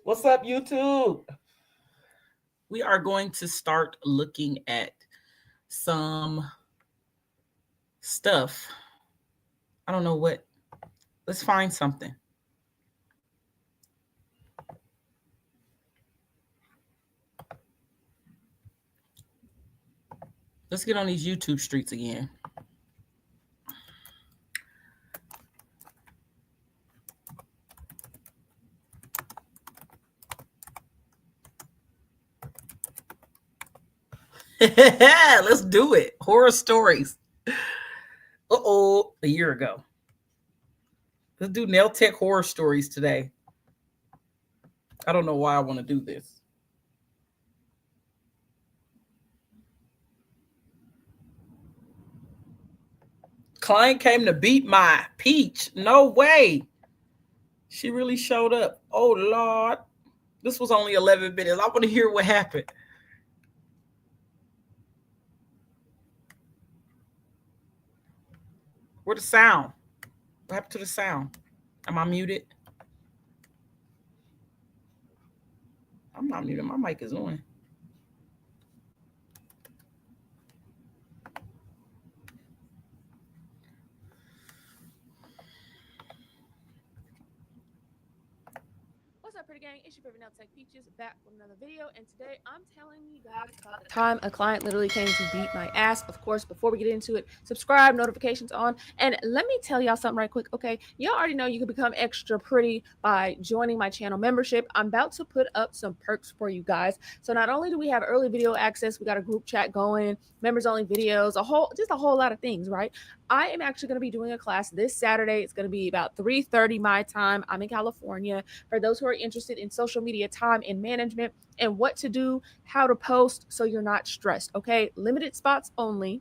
What's up, YouTube? We are going to start looking at some stuff. I don't know what. Let's find something. Let's get on these YouTube streets again. Let's do it. Horror stories. A year ago. Let's do nail tech horror stories today. I don't know why I want to do this. Client came to beat my peach. No way. She really showed up. Oh, Lord. This was only 11 minutes. I want to hear what happened. Where's the sound? What happened to the sound? Am I muted? I'm not muted. My mic is on. What's up, pretty gang? It's your favorite nail tech Peaches back with another video, and today I'm telling you guys about the time a client literally came to beat my ass. Of course, before we get into it, subscribe, notifications on, and let me tell y'all something right quick. Okay, y'all already know you can become extra pretty by joining my channel membership. I'm about to put up some perks for you guys. So not only do we have early video access, we got a group chat going, members only videos, just a whole lot of things, right? I am actually going to be doing a class this Saturday. It's going to be about 3:30 my time. I'm in California. For those who are interested in social media time and management and what to do, how to post so you're not stressed, okay? Limited spots only.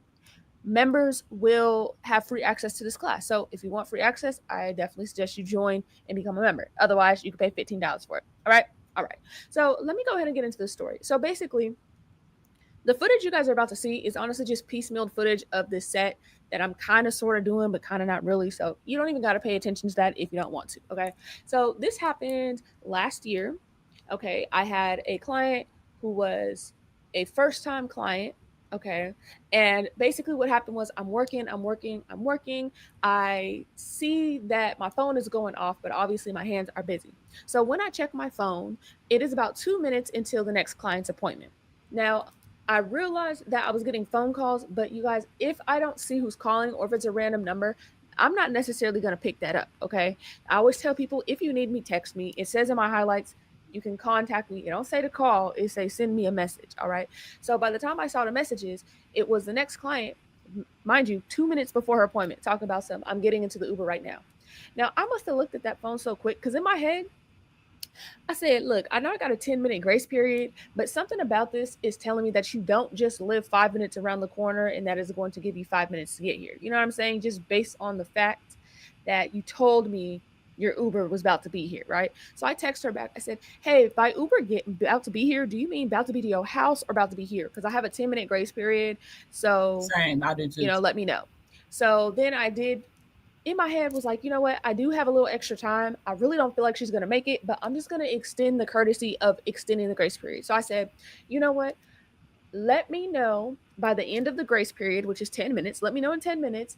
Members will have free access to this class. So if you want free access, I definitely suggest you join and become a member. Otherwise, you can pay $15 for it. All right? All right. So let me go ahead and get into the story. So basically, the footage you guys are about to see is honestly just piecemealed footage of this set that I'm kind of sort of doing, but kind of not really. So you don't even got to pay attention to that if you don't want to. Okay. So this happened last year. Okay. I had a client who was a first time client. Okay. And basically what happened was I'm working. I see that my phone is going off, but obviously my hands are busy. So when I check my phone, it is about 2 minutes until the next client's appointment. Now, I realized that I was getting phone calls, but you guys, if I don't see who's calling or if it's a random number, I'm not necessarily going to pick that up, okay? I always tell people, if you need me, text me. It says in my highlights, you can contact me. It don't say to call, it say send me a message, all right? So by the time I saw the messages, it was the next client, mind you, 2 minutes before her appointment, talking about some, I'm getting into the Uber right now. Now, I must have looked at that phone so quick because in my head, I said, look, I know I got a 10-minute grace period, but something about this is telling me that you don't just live 5 minutes around the corner and that is going to give you 5 minutes to get here. You know what I'm saying? Just based on the fact that you told me your Uber was about to be here, right? So I text her back. I said, hey, by Uber about to be here, do you mean about to be to your house or about to be here? Because I have a 10-minute grace period. So, Same. I did too. let me know. So then I did in my head was like, you know what? I do have a little extra time. I really don't feel like she's going to make it, but I'm just going to extend the courtesy of extending the grace period. So I said, you know what? Let me know by the end of the grace period, which is 10 minutes. Let me know in 10 minutes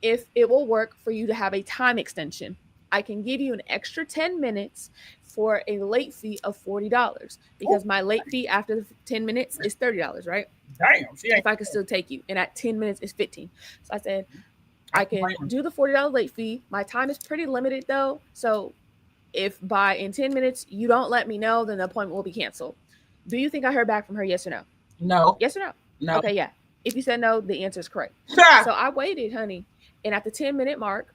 if it will work for you to have a time extension. I can give you an extra 10 minutes for a late fee of $40 because my late fee after the 10 minutes is $30, right? Damn. If I can still take you. And at 10 minutes is 15. So I said, I can do the $40 late fee. My time is pretty limited though. So if in 10 minutes you don't let me know, then the appointment will be canceled. Do you think I heard back from her? Yes or no? No. Yes or no? No. Okay, yeah. If you said no, the answer is correct. So I waited, honey. And at the 10-minute mark,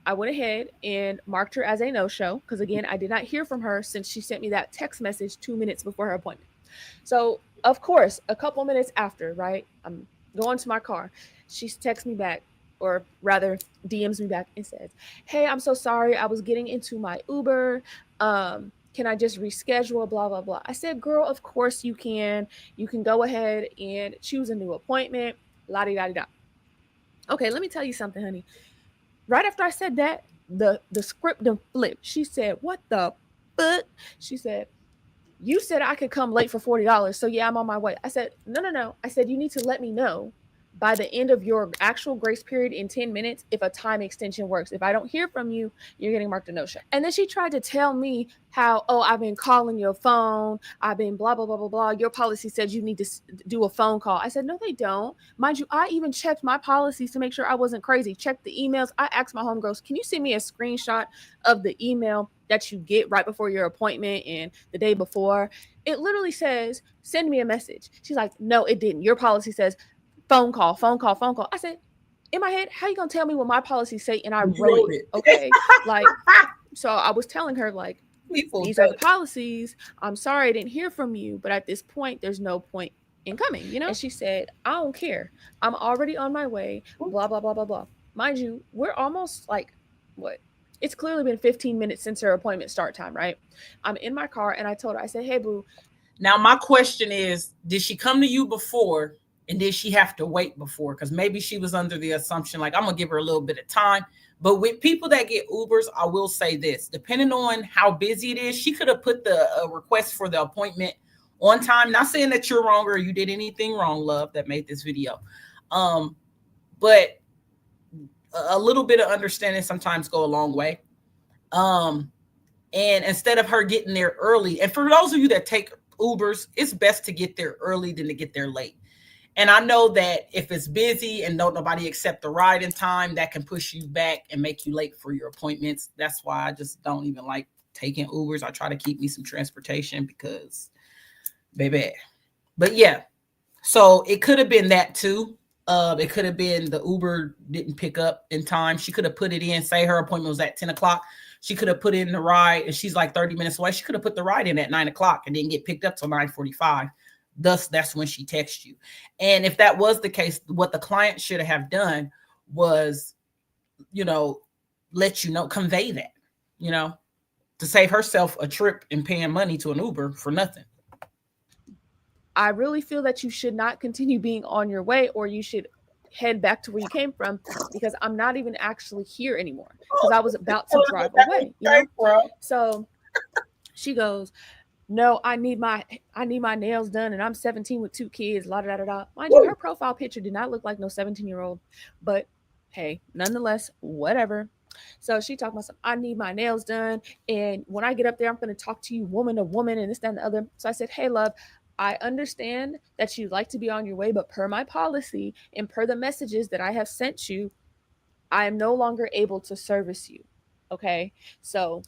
I went ahead and marked her as a no-show because, again, I did not hear from her since she sent me that text message 2 minutes before her appointment. So, of course, a couple minutes after, right, I'm going to my car. She texts me back, or rather DMs me back and says, hey, I'm so sorry. I was getting into my Uber. Can I just reschedule, blah, blah, blah. I said, girl, of course you can. You can go ahead and choose a new appointment, la-di-da-di-da. Okay, let me tell you something, honey. Right after I said that, the script done flipped. She said, what the fuck? She said, you said I could come late for $40. So yeah, I'm on my way. I said, no, no, no. I said, you need to let me know by the end of your actual grace period in 10 minutes if a time extension works. If I don't hear from you, you're getting marked a no-show. And then she tried to tell me how, oh, I've been calling your phone. I've been blah, blah, blah, blah, blah. Your policy said you need to do a phone call. I said, no, they don't. Mind you, I even checked my policies to make sure I wasn't crazy. Checked the emails. I asked my homegirls, can you send me a screenshot of the email that you get right before your appointment and the day before? It literally says, send me a message. She's like, no, it didn't. Your policy says phone call, phone call, phone call. I said, in my head, how you gonna tell me what my policies say? And I wrote it. Okay. Like, so I was telling her, like, these are the policies. I'm sorry I didn't hear from you, but at this point, there's no point in coming, you know? And she said, I don't care. I'm already on my way, blah, blah, blah, blah, blah. Mind you, we're almost like, what? It's clearly been 15 minutes since her appointment start time, right? I'm in my car and I told her, I said, hey, boo. Now, my question is, did she come to you before and did she have to wait before? Because maybe she was under the assumption, like, I'm going to give her a little bit of time. But with people that get Ubers, I will say this, depending on how busy it is, she could have put the request for the appointment on time. Not saying that you're wrong or you did anything wrong, love, that made this video. But a little bit of understanding sometimes go a long way. And instead of her getting there early, and for those of you that take Ubers, it's best to get there early than to get there late. And I know that if it's busy and don't nobody accept the ride in time, that can push you back and make you late for your appointments. That's why I just don't even like taking Ubers. I try to keep me some transportation because, baby. But yeah, so it could have been that too. It could have been the Uber didn't pick up in time. She could have put it in, say her appointment was at 10 o'clock. She could have put in the ride and she's like 30 minutes away. She could have put the ride in at 9 o'clock and didn't get picked up till 9:45. Thus, that's when she texted you. And if that was the case, what the client should have done was, let you know, convey that, to save herself a trip and paying money to an Uber for nothing. I really feel that you should not continue being on your way, or you should head back to where you came from, because I'm not even actually here anymore because I was about to drive away, So she goes, no, I need my nails done and I'm 17 with 2 kids, la da da da. Mind you, her profile picture did not look like no 17-year-old, but hey, nonetheless, whatever. So she talked about something, I need my nails done, and when I get up there, I'm going to talk to you woman to woman and this, that, and the other. So I said, hey, love, I understand that you'd like to be on your way, but per my policy and per the messages that I have sent you, I am no longer able to service you. Okay. So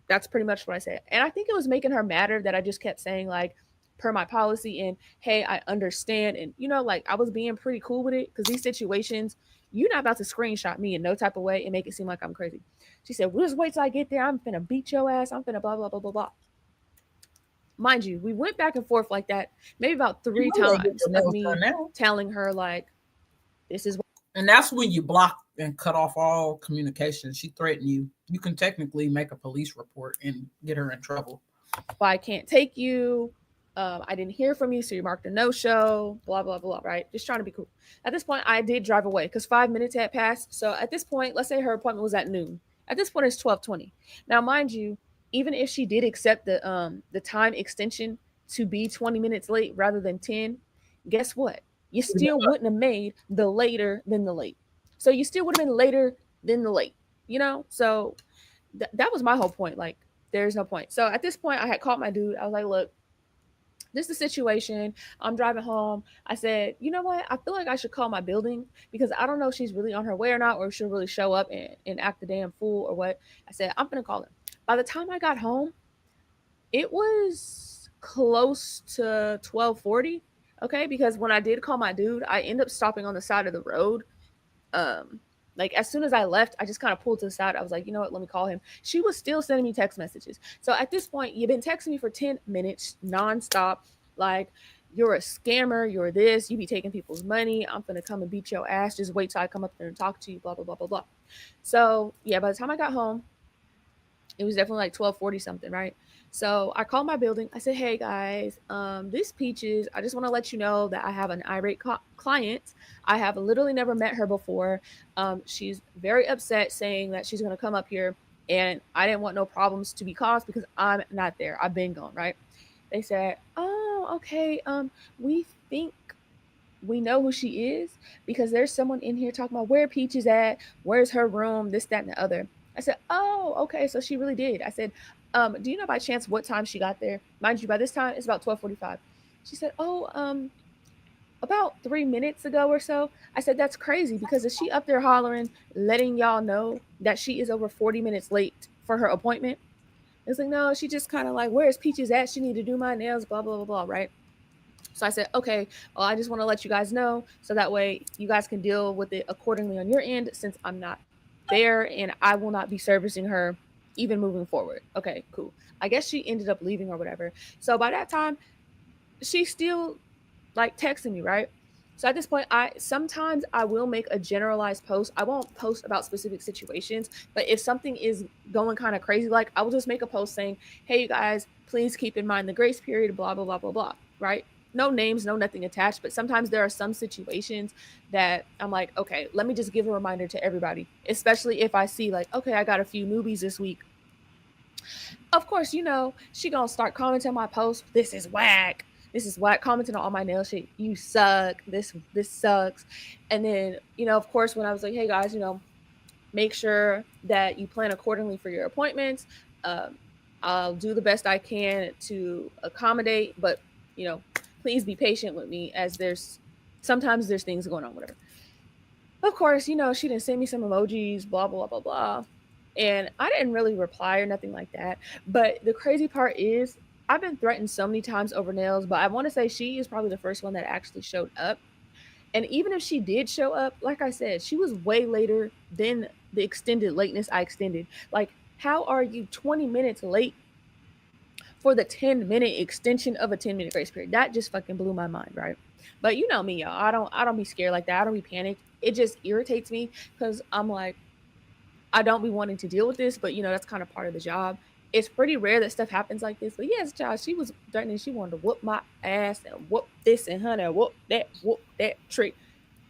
that's pretty much what I said. And I think it was making her madder that I just kept saying, like, per my policy and hey, I understand. And, like, I was being pretty cool with it because these situations, you're not about to screenshot me in no type of way and make it seem like I'm crazy. She said, well, just wait till I get there. I'm finna beat your ass. I'm finna blah, blah, blah, blah, blah. Mind you, we went back and forth like that maybe about 3 times of me telling her, like, this is what. And that's when you block and cut off all communication. She threatened you. You can technically make a police report and get her in trouble. Well, I can't take you. I didn't hear from you, so you marked a no-show, blah, blah, blah, right? Just trying to be cool. At this point, I did drive away because 5 minutes had passed. So at this point, let's say her appointment was at noon. At this point, it's 12:20. Now, mind you, even if she did accept the time extension to be 20 minutes late rather than 10, guess what? You still wouldn't have made the later than the late. So you still would have been later than the late, So that was my whole point. Like, there's no point. So at this point, I had called my dude. I was like, look, this is the situation. I'm driving home. I said, you know what? I feel like I should call my building because I don't know if she's really on her way or not, or if she'll really show up and act the damn fool or what. I said, I'm going to call her. By the time I got home, it was close to 12:40. Okay, because when I did call my dude, I ended up stopping on the side of the road. Like, as soon as I left, I just kind of pulled to the side. I was like, you know what? Let me call him. She was still sending me text messages. So at this point, you've been texting me for 10 minutes nonstop. Like, you're a scammer. You're this. You be taking people's money. I'm going to come and beat your ass. Just wait till I come up there and talk to you, blah, blah, blah, blah, blah. So, yeah, by the time I got home, it was definitely like 12:40 something, right? So I called my building. I said, hey, guys, this Peaches, I just want to let you know that I have an irate client. I have literally never met her before. She's very upset, saying that she's going to come up here and I didn't want no problems to be caused because I'm not there. I've been gone, right? They said, "Oh, okay. We think we know who she is because there's someone in here talking about where Peach is at, where's her room, this, that, and the other." I said, "Oh, okay, so she really did." I said, "Do you know by chance what time she got there? Mind you, by this time it's about 12:45." She said, "Oh, about 3 minutes ago or so." I said, "That's crazy because is she up there hollering, letting y'all know that she is over 40 minutes late for her appointment?" It's like, "No, she just kind of like, where's Peaches at? She need to do my nails, blah, blah, blah, blah," right? So I said, "Okay, well, I just want to let you guys know so that way you guys can deal with it accordingly on your end since I'm not there and I will not be servicing her even moving forward." Okay, cool. I guess she ended up leaving or whatever. So by that time, she's still like texting me, right? So at this point, I sometimes I will make a generalized post. I won't post about specific situations, but if something is going kind of crazy, like I will just make a post saying, "Hey, you guys, please keep in mind the grace period, blah, blah, blah, blah, blah," right? No names, no nothing attached. But sometimes there are some situations that I'm like, okay, let me just give a reminder to everybody, especially if I see like, okay, I got a few newbies this week. Of course, she gonna start commenting on my post. This is whack. This is whack. Commenting on all my nail shit. You suck. This sucks. And then, of course, when I was like, "Hey guys, make sure that you plan accordingly for your appointments. Um, I'll do the best I can to accommodate, but please be patient with me as sometimes there's things going on, whatever." Of course, she didn't send me some emojis, blah, blah, blah, blah. And I didn't really reply or nothing like that. But the crazy part is, I've been threatened so many times over nails, but I want to say she is probably the first one that actually showed up. And even if she did show up, like I said, she was way later than the extended lateness I extended. Like, how are you 20 minutes late for the 10-minute extension of a 10-minute grace period? That just fucking blew my mind, right? But you know me, y'all. I don't be scared like that. I don't be panicked. It just irritates me because I'm like, I don't be wanting to deal with this, but that's kind of part of the job. It's pretty rare that stuff happens like this. But yes, child, she was threatening. She wanted to whoop my ass and whoop this and honey, whoop that trick.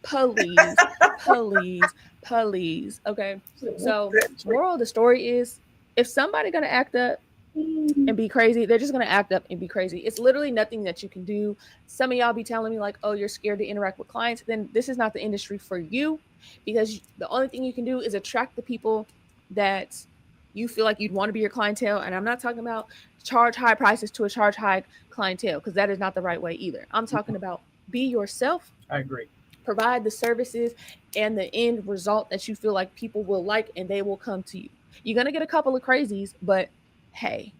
Please, please, please. Okay. So moral of the story is, if somebody gonna act up and be crazy, they're just gonna act up and be crazy. It's literally nothing that you can do. Some of y'all be telling me like, "Oh, you're scared to interact with clients." Then this is not the industry for you, because the only thing you can do is attract the people that you feel like you'd want to be your clientele. And I'm not talking about charge high prices to a charge high clientele, because that is not the right way either. I'm talking about be yourself. I agree. Provide the services and the end result that you feel like people will like, and they will come to you. You're gonna get a couple of crazies, but hey,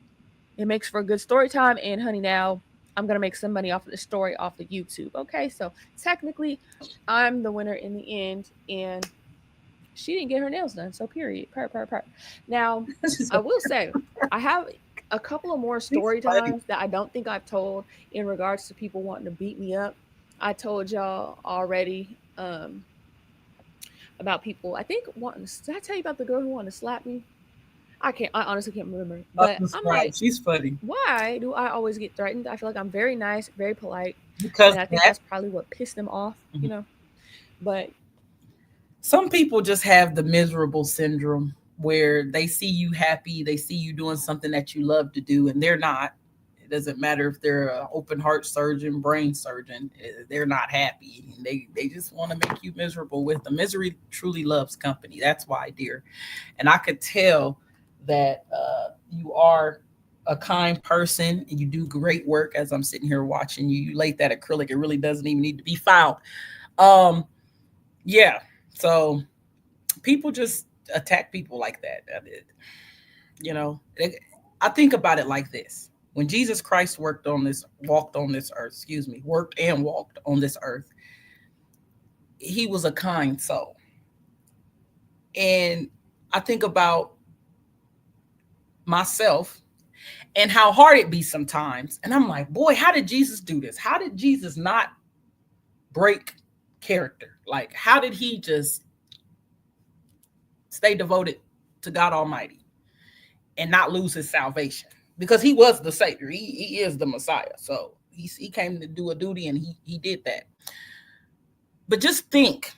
it makes for a good story time. And honey, now I'm gonna make some money off of the story off of YouTube. Okay, so technically, I'm the winner in the end, and she didn't get her nails done. So period. Per. Now, I will say I have a couple of more story times that I don't think I've told in regards to people wanting to beat me up. I told y'all already about people, I think, wanting. Did I tell you about the girl who wanted to slap me? I honestly can't remember. But I'm like, she's funny. Why do I always get threatened? I feel like I'm very nice, very polite. Because and I think that's probably what pissed them off, But some people just have the miserable syndrome where they see you happy, they see you doing something that you love to do, and they're not. It doesn't matter if they're an open heart surgeon, brain surgeon, they're not happy. They just want to make you miserable with them. Misery truly loves company. That's why, dear. And I could tell that you are a kind person and you do great work. As I'm sitting here watching you, you laid that acrylic. It really doesn't even need to be filed. Yeah. So people just attack people like that. I think about it like this. When Jesus Christ walked on this earth, worked and walked on this earth, he was a kind soul. And I think about myself and how hard it be sometimes. And I'm like, boy, how did Jesus do this? How did Jesus not break character? Like, how did he just stay devoted to God Almighty and not lose his salvation? Because he was the Savior. He is the Messiah. So he came to do a duty, and he did that. But just think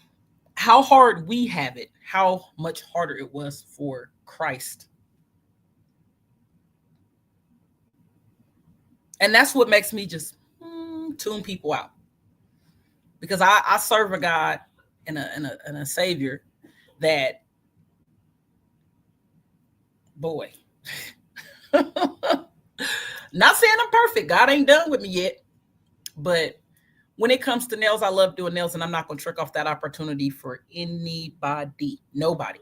how hard we have it, how much harder it was for Christ And that's what makes me just tune people out, because I serve a God and a Savior that, boy, not saying I'm perfect. God ain't done with me yet. But when it comes to nails, I love doing nails, and I'm not going to trick off that opportunity for anybody, nobody.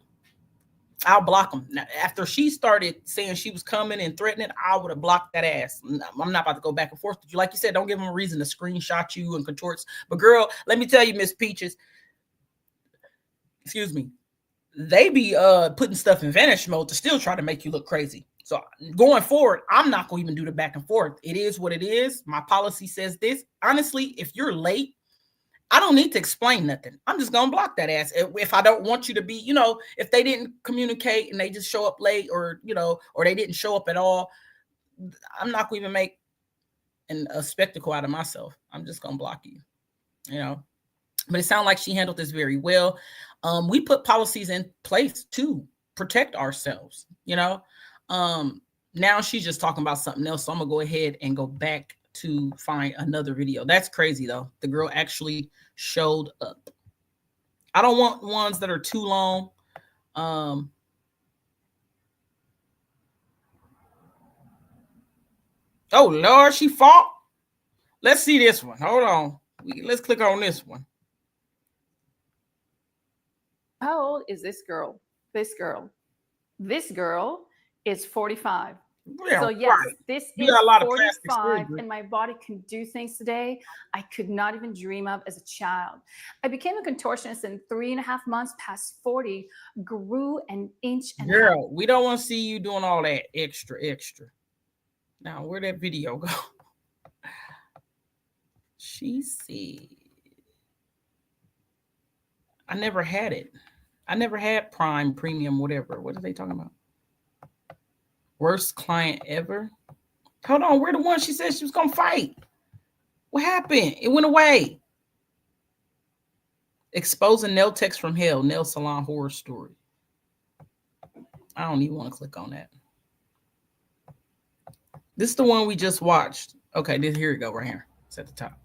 I'll block them. Now, after she started saying she was coming and threatening, I would have blocked that ass. I'm not about to go back and forth with you. Like you said, don't give them a reason to screenshot you and contorts. But girl, let me tell you, Miss Peaches, excuse me, they be putting stuff in vanish mode to still try to make you look crazy. So going forward, I'm not going to even do the back and forth. It is what it is. My policy says this. Honestly, if you're late, I don't need to explain nothing. I'm just going to block that ass. If I don't want you to be, if they didn't communicate and they just show up late, or, or they didn't show up at all, I'm not going to even make a spectacle out of myself. I'm just going to block you, But it sounds like she handled this very well. We put policies in place to protect ourselves, Now she's just talking about something else. So I'm going to go ahead and go back to find another video. That's crazy, though. The girl actually showed up. I don't want ones that are too long. Oh, Lord, she fought. Let's see this one. Hold on. Let's click on this one. How old is this girl? This girl is 45. Yeah, so yes, right. This is 45, and my body can do things today I could not even dream of as a child. I became a contortionist in 3.5 months, past 40, grew an inch and Girl, a half. We don't want to see you doing all that extra. Now, where'd that video go? She said, I never had it. I never had Prime, Premium, whatever. What are they talking about? Worst client ever? Hold on, we're the one she said she was going to fight. What happened? It went away. Exposing nail techs from hell, nail salon horror story. I don't even want to click on that. This is the one we just watched. Okay, here we go, right here. It's at the top.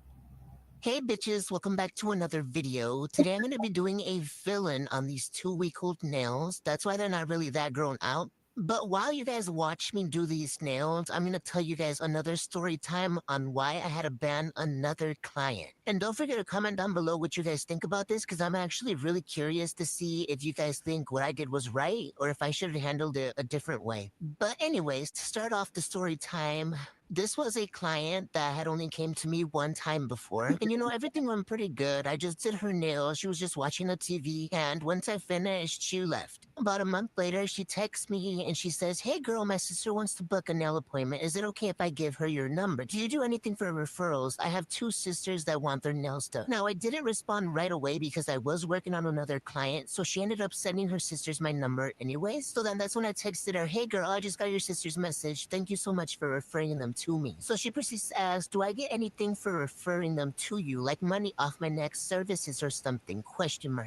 Hey bitches, welcome back to another video. Today I'm going to be doing a fill-in on these 2-week-old nails. That's why they're not really that grown out. But while you guys watch me do these nails, I'm going to tell you guys another story time on why I had to ban another client. And don't forget to comment down below what you guys think about this, because I'm actually really curious to see if you guys think what I did was right or if I should have handled it a different way. But anyways, to start off the story time, this was a client that had only came to me one time before. And everything went pretty good. I just did her nails. She was just watching the TV. And once I finished, she left. About a month later, she texts me and she says, hey girl, my sister wants to book a nail appointment. Is it okay if I give her your number? Do you do anything for referrals? I have 2 sisters that want their nails done. Now, I didn't respond right away because I was working on another client. So she ended up sending her sisters my number anyways. So then that's when I texted her, hey girl, I just got your sister's message. Thank you so much for referring them to me. So she proceeds to ask, do I get anything for referring them to you, like money off my next services or something? ?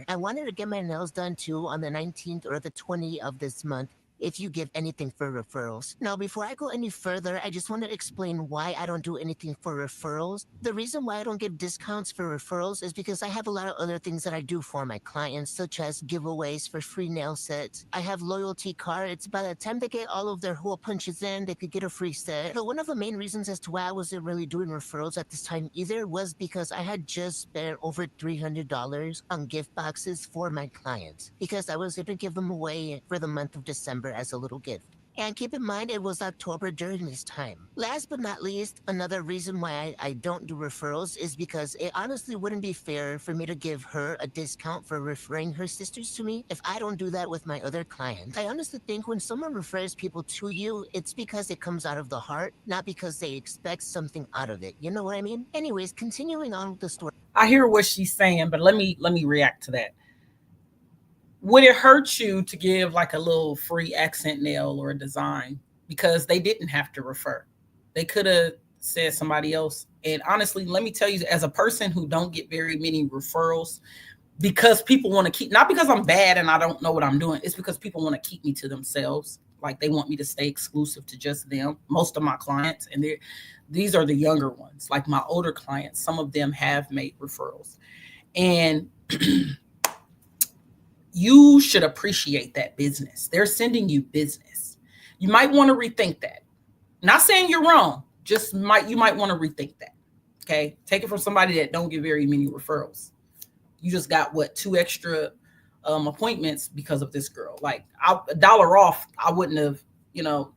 I wanted to get my nails done too on the 19th or the 20th of this month, if you give anything for referrals. Now, before I go any further, I just want to explain why I don't do anything for referrals. The reason why I don't give discounts for referrals is because I have a lot of other things that I do for my clients, such as giveaways for free nail sets. I have loyalty cards. By the time they get all of their hole punches in, they could get a free set. But one of the main reasons as to why I wasn't really doing referrals at this time either was because I had just spent over $300 on gift boxes for my clients, because I was going to give them away for the month of December as a little gift. And keep in mind, it was October during this time. Last but not least, another reason why I don't do referrals is because it honestly wouldn't be fair for me to give her a discount for referring her sisters to me if I don't do that with my other clients. I honestly think when someone refers people to you, it's because it comes out of the heart, not because they expect something out of it. You know what I mean? Anyways, continuing on with the story. I hear what she's saying, but let me react to that. Would it hurt you to give like a little free accent nail or a design? Because they didn't have to refer. They could have said somebody else. And honestly, let me tell you, as a person who don't get very many referrals, because people want to keep, not because I'm bad and I don't know what I'm doing, it's because people want to keep me to themselves. Like they want me to stay exclusive to just them. Most of my clients, and these are the younger ones. Like my older clients, some of them have made referrals. And you should appreciate that business. They're sending you business. You might want to rethink that. Not saying you're wrong, just you might want to rethink that. Okay. Take it from somebody that don't get very many referrals. You just got 2 extra appointments because of this girl. Like $1 off, I wouldn't have,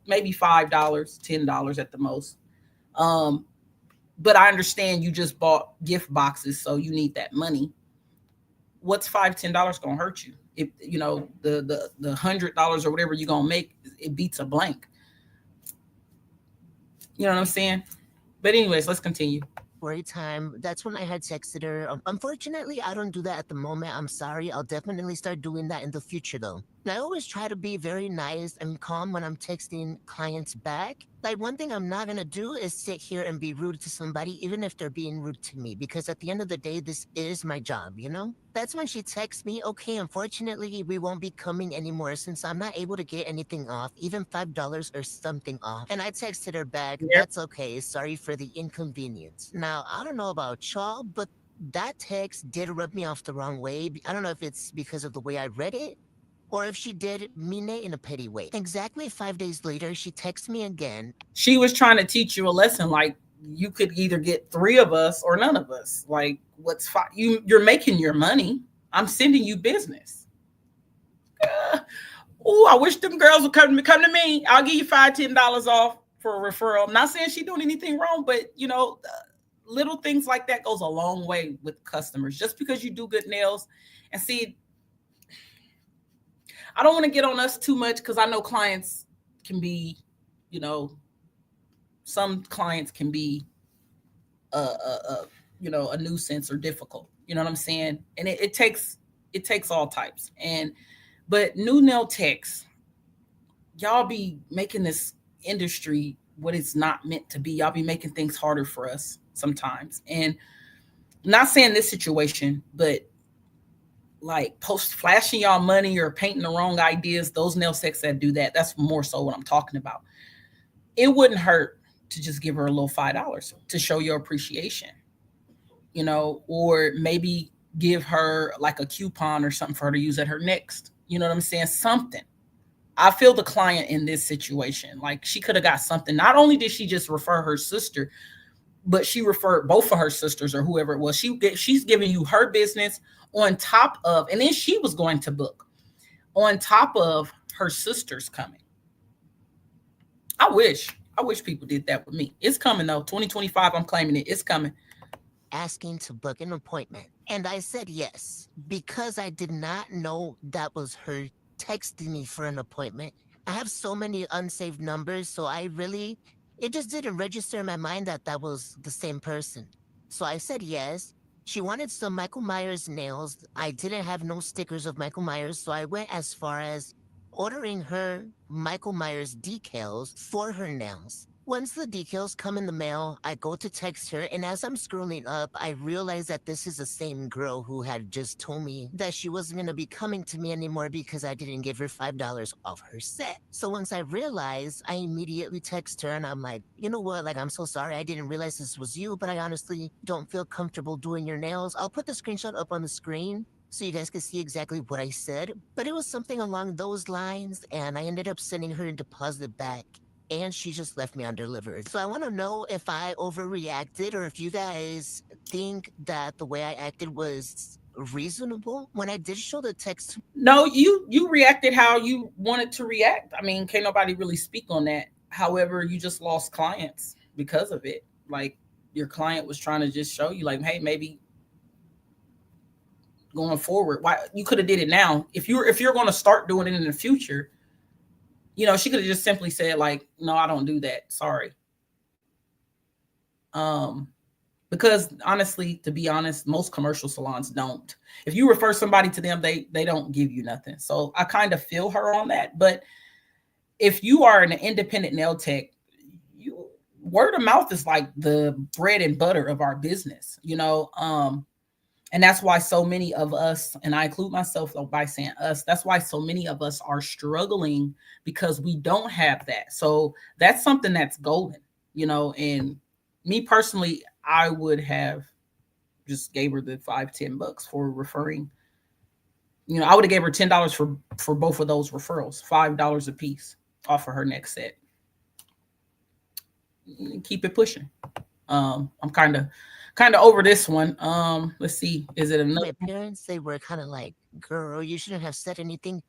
maybe $5, $10 at the most. But I understand you just bought gift boxes, so you need that money. What's $5, $10 gonna hurt you? If the $100 or whatever you're gonna make, it beats a blank. You know what I'm saying? But anyways, let's continue. Time. That's when I had texted her. Unfortunately, I don't do that at the moment. I'm sorry. I'll definitely start doing that in the future, though. I always try to be very nice and calm when I'm texting clients back. Like, one thing I'm not going to do is sit here and be rude to somebody, even if they're being rude to me, because at the end of the day, this is my job, That's when she texts me, okay, unfortunately, we won't be coming anymore since I'm not able to get anything off, even $5 or something off. And I texted her back, That's okay, sorry for the inconvenience. Now, I don't know about y'all, but that text did rub me off the wrong way. I don't know if it's because of the way I read it, or if she did mean it in a petty way. Exactly 5 days later, she texts me again. She was trying to teach you a lesson, like you could either get 3 of us or none of us. Like, what's fine? You're making your money. I'm sending you business. I wish them girls would come to me. I'll give you $5, $10 off for a referral. I'm not saying she's doing anything wrong, but little things like that goes a long way with customers. Just because you do good nails, and see, I don't want to get on us too much because I know clients can be, some clients can be, a nuisance or difficult. You know what I'm saying? And it takes all types. But new nail techs, y'all be making this industry what it's not meant to be. Y'all be making things harder for us sometimes. And I'm not saying this situation, but like flashing y'all money or painting the wrong ideas, those nail techs that do that, that's more so what I'm talking about. It wouldn't hurt to just give her a little $5 to show your appreciation, or maybe give her like a coupon or something for her to use at her next. You know what I'm saying? Something. I feel the client in this situation. Like, she could have got something. Not only did she just refer her sister, but she referred both of her sisters or whoever it was. She's giving you her business on top of, and then she was going to book on top of her sisters coming. I wish people did that with me. It's coming though. 2025, I'm claiming it. It's coming. Asking to book an appointment. And I said yes, because I did not know that was her texting me for an appointment. I have so many unsaved numbers, so it just didn't register in my mind that was the same person. So I said yes. She wanted some Michael Myers nails. I didn't have no stickers of Michael Myers, so I went as far as ordering her Michael Myers decals for her nails. Once the decals come in the mail, I go to text her, and as I'm scrolling up, I realize that this is the same girl who had just told me that she wasn't going to be coming to me anymore because I didn't give her $5 off her set. So once I realized, I immediately text her, and I'm like, you know what, like, I'm so sorry, I didn't realize this was you, but I honestly don't feel comfortable doing your nails. I'll put the screenshot up on the screen so you guys can see exactly what I said, but it was something along those lines, and I ended up sending her a deposit back. And she just left me undelivered. So I want to know if I overreacted, or if you guys think that the way I acted was reasonable when I did show the text. No, you reacted how you wanted to react. I mean, can't nobody really speak on that. However, you just lost clients because of it. Like, your client was trying to just show you, like, hey, maybe going forward, why you could have did it now. If you're going to start doing it in the future, she could have just simply said, like, no, I don't do that. Sorry. Because honestly, to be honest, most commercial salons don't. If you refer somebody to them, they don't give you nothing. So I kind of feel her on that. But if you are an independent nail tech, word of mouth is like the bread and butter of our business, and And that's why so many of us, and I include myself by saying us, that's why so many of us are struggling, because we don't have that. So that's something that's golden, you know. And me personally, I would have just gave her the $5-10 for referring. You know, I would have gave her $10 for both of those referrals, $5 a piece off of her next set. Keep it pushing. I'm kind of over this one. Let's see. Is it another? My parents, they were kind of like, girl, you shouldn't have said anything.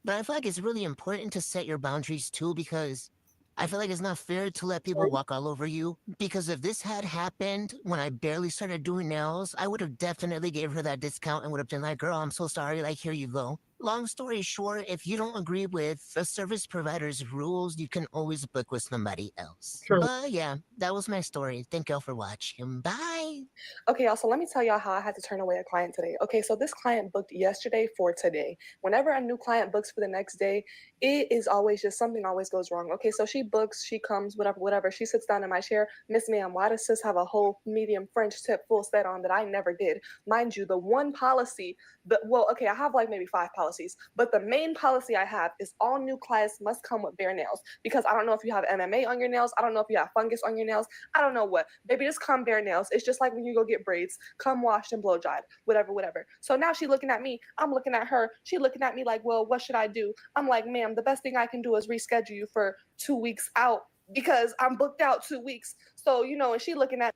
But I feel like it's really important to set your boundaries too, because I feel like it's not fair to let people walk all over you. Because if this had happened when I barely started doing nails, I would have definitely gave her that discount and would have been like, girl, I'm so sorry. Like, here you go. Long story short, if you don't agree with the service provider's rules, you can always book with somebody else. True. But yeah, that was my story. Thank y'all for watching. Bye. Okay, y'all, so let me tell y'all how I had to turn away a client today. Okay, so this client booked yesterday for today. Whenever a new client books for the next day, it is always just something always goes wrong. Okay, so she books, she comes, whatever. She sits down in my chair. Miss Ma'am, why does sis have a whole medium French tip full set on that I never did? Mind you, the one policy, I have like maybe 5 policies, but the main policy I have is all new clients must come with bare nails, because I don't know if you have MMA on your nails. I don't know if you have fungus on your nails. I don't know what. Baby, just come bare nails. It's just like when you go get braids, come washed and blow dried, whatever. So now she looking at me, I'm looking at her, she looking at me like, well, what should I do? I'm like, ma'am, the best thing I can do is reschedule you for 2 weeks out, because I'm booked out 2 weeks. So, you know, and she looking at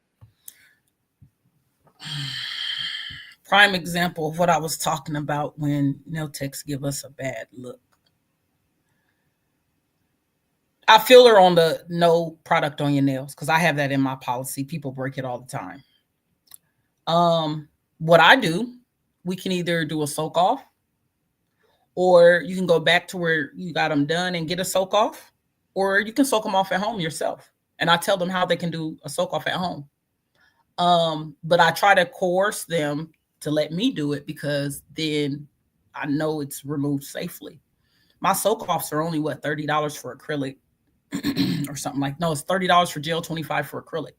Prime example of what I was talking about when nail techs give us a bad look. I feel her on the no product on your nails, because I have that in my policy. People break it all the time. What I do, we can either do a soak off, or you can go back to where you got them done and get a soak off, or you can soak them off at home yourself. And I tell them how they can do a soak off at home. But I try to coerce them to let me do it, because then I know it's removed safely. My soak offs are only $30 for acrylic or something like, no, it's $30 for gel, $25 for acrylic.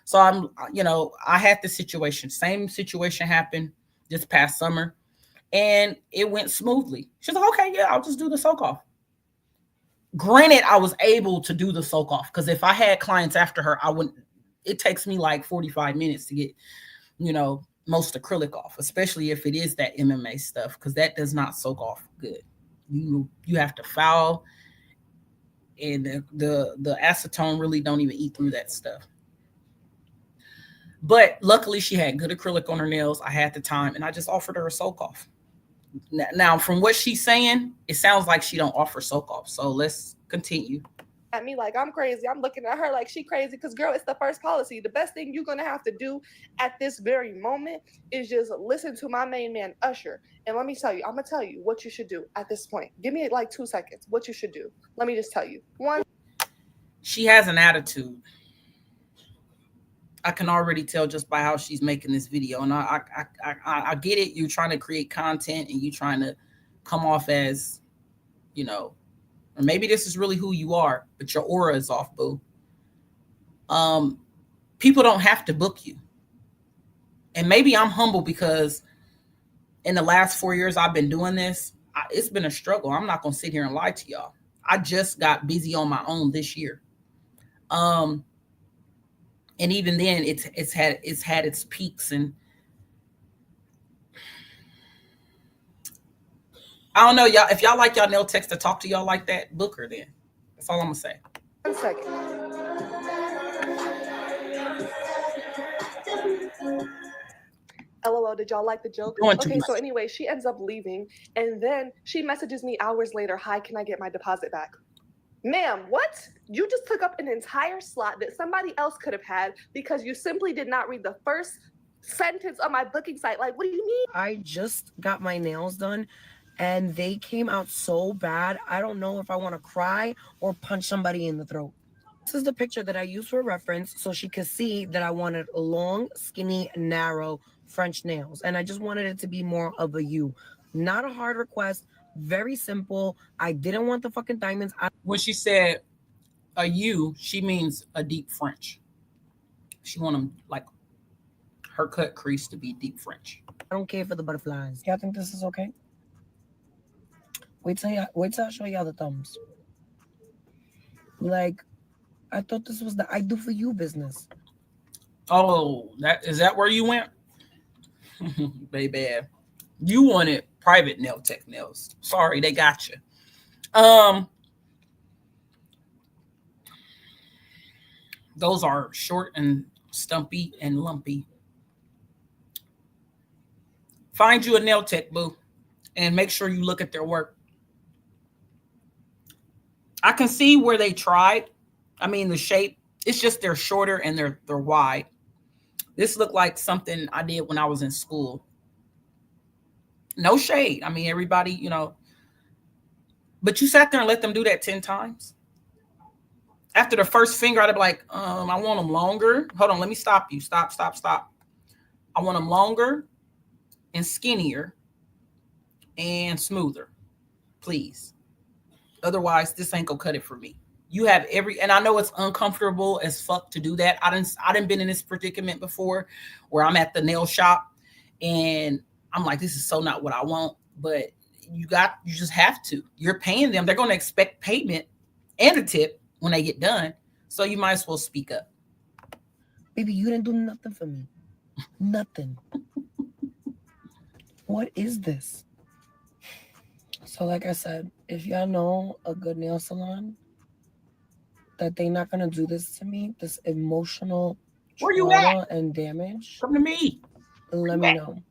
So I had the same situation happen this past summer, and it went smoothly. She's like, okay, yeah, I'll just do the soak off. Granted, I was able to do the soak off, because if I had clients after her, I wouldn't. It takes me like 45 minutes to get, most acrylic off, especially if it is that MMA stuff, because that does not soak off good. You have to foul, and the acetone really don't even eat through that stuff. But luckily, she had good acrylic on her nails. I had the time, and I just offered her a soak off. Now, from what she's saying, it sounds like she don't offer soak off. So let's continue. at me like I'm crazy. I'm looking at her like she crazy, because girl, it's the first policy. The best thing you're gonna have to do at this very moment is just listen to my main man Usher. And let me tell you, I'm gonna tell you what you should do at this point. Give me like 2 seconds. What you should do. Let me just tell you. 1. She has an attitude. I can already tell just by how she's making this video. And I get it. You're trying to create content and you're trying to come off as, or maybe this is really who you are, but your aura is off, boo. People don't have to book you. And maybe I'm humble because in the last 4 years I've been doing this, it's been a struggle. I'm not going to sit here and lie to y'all. I just got busy on my own this year. And even then it's had its peaks, and I don't know, y'all. If y'all like y'all nail techs to talk to y'all like that, book her then. That's all I'm gonna say. 1 second. LOL, did y'all like the joke? Okay, so anyway, she ends up leaving, and then she messages me hours later, hi, can I get my deposit back? Ma'am, what? You just took up an entire slot that somebody else could have had because you simply did not read the first sentence on my booking site. Like, what do you mean? I just got my nails done and they came out so bad. I don't know if I want to cry or punch somebody in the throat. This is the picture that I used for reference so she could see that I wanted long, skinny, narrow French nails. And I just wanted it to be more of a U. Not a hard request. Very simple. I didn't want the fucking diamonds. When she said a U, she means a deep French. She want them like her cut crease to be deep French. I don't care for the butterflies. Y'all think this is okay? Wait till I show y'all the thumbs. Like, I thought this was the I do for you business. Oh, is that where you went? Baby, you wanted private nail tech nails. Sorry, they got you. Those are short and stumpy and lumpy. Find you a nail tech, boo, and make sure you look at their work. I can see where they tried. I mean, the shape, it's just they're shorter and they're wide. This looked like something I did when I was in school. No shade. I mean, everybody, you know, but you sat there and let them do that 10 times. After the first finger, I'd be like, I want them longer. Hold on, let me stop you. Stop. I want them longer and skinnier and smoother, please. Otherwise, this ain't gonna cut it for me. You have and I know it's uncomfortable as fuck to do that. I didn't been in this predicament before where I'm at the nail shop and I'm like, this is so not what I want, but you just have to. You're paying them. They're going to expect payment and a tip when they get done. So you might as well speak up. Baby, you didn't do nothing for me. Nothing. What is this? So like I said, if y'all know a good nail salon that they not going to do this to me, this emotional trauma and damage, come to me. Let me know.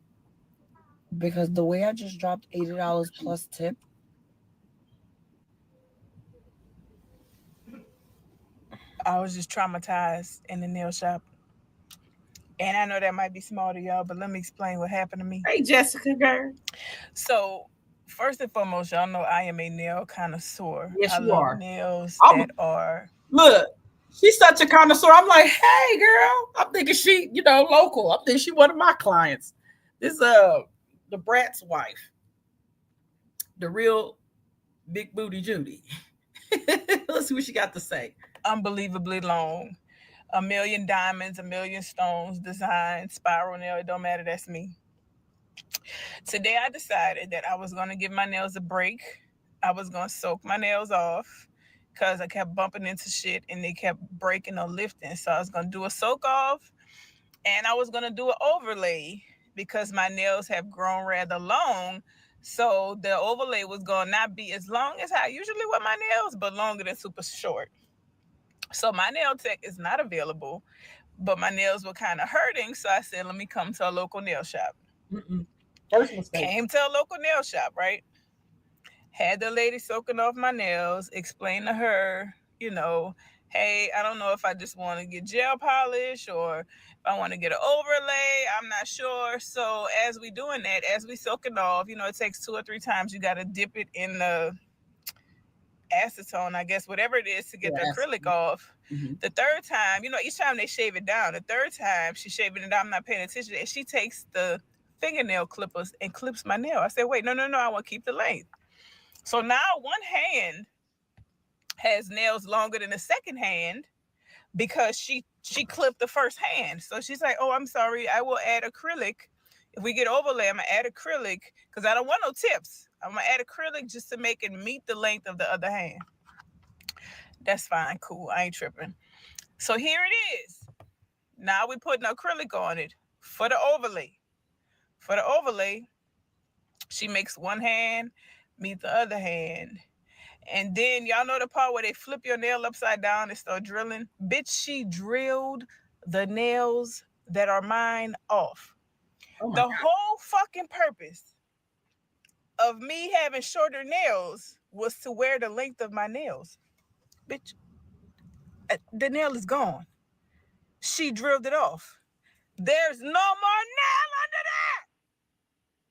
Because the way I just dropped $80 plus tip, I was just traumatized in the nail shop. And I know that might be small to y'all, but let me explain what happened to me. Hey, Jessica, girl. So, first and foremost, y'all know I am a nail connoisseur. Yes, I you love are. Nails that are... Look, she's such a connoisseur. I'm like, hey, girl. I'm thinking she, you know, local. I'm thinking she one of my clients. This the Brat's wife. The real big booty Judy. Let's see what she got to say. Unbelievably long. 1,000,000 diamonds, 1,000,000 stones, design, spiral nail. It don't matter. That's me. Today, I decided that I was going to give my nails a break. I was going to soak my nails off because I kept bumping into shit and they kept breaking or lifting. So I was going to do a soak off and I was going to do an overlay because my nails have grown rather long. So the overlay was going to not be as long as I usually wear my nails, but longer than super short. So my nail tech is not available, but my nails were kind of hurting. So I said, let me come to a local nail shop. First mistake. Came to a local nail shop, right? Had the lady soaking off my nails, explained to her, you know, hey, I don't know if I just want to get gel polish or if I want to get an overlay. I'm not sure. So as we doing that, as we soaking off, you know, it takes 2 or 3 times. You got to dip it in the acetone, I guess, whatever it is to get the acrylic off. The third time, you know, each time they shave it down, the third time she's shaving it down, I'm not paying attention, and she takes the fingernail clippers and clips my nail. I said, wait, no, I want to keep the length. So now one hand has nails longer than the second hand because she clipped the first hand. So she's like, oh, I'm sorry, I will add acrylic. If we get overlay, I'm going to add acrylic because I don't want no tips. I'm going to add acrylic just to make it meet the length of the other hand. That's fine. Cool. I ain't tripping. So here it is. Now we're putting acrylic on it for the overlay. For the overlay, she makes one hand meet the other hand. And then y'all know the part where they flip your nail upside down and start drilling? Bitch, she drilled the nails that are mine off. Oh the God. Whole fucking purpose of me having shorter nails was to wear the length of my nails. Bitch, the nail is gone. She drilled it off. There's no more nail under that.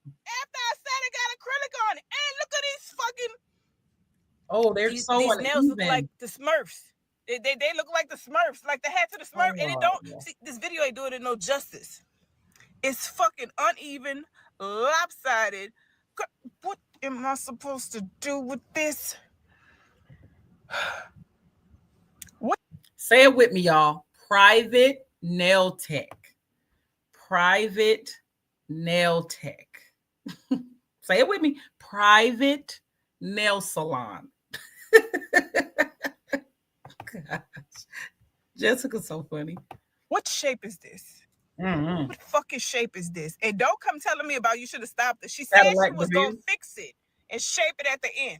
After I said it got acrylic on it. And look at these fucking... Oh, these nails look like the Smurfs. They look like the Smurfs, like the hat to the Smurf. And it don't... See, this video ain't doing it no justice. It's fucking uneven, lopsided. What am I supposed to do with this? What? Say it with me, y'all. Private nail tech. private nail tech. Say it with me. Private nail salon. Gosh. Jessica's so funny. What shape is this? Mm-hmm. What fucking shape is this? And don't come telling me about you should have stopped it. She said she was going to fix it and shape it at the end.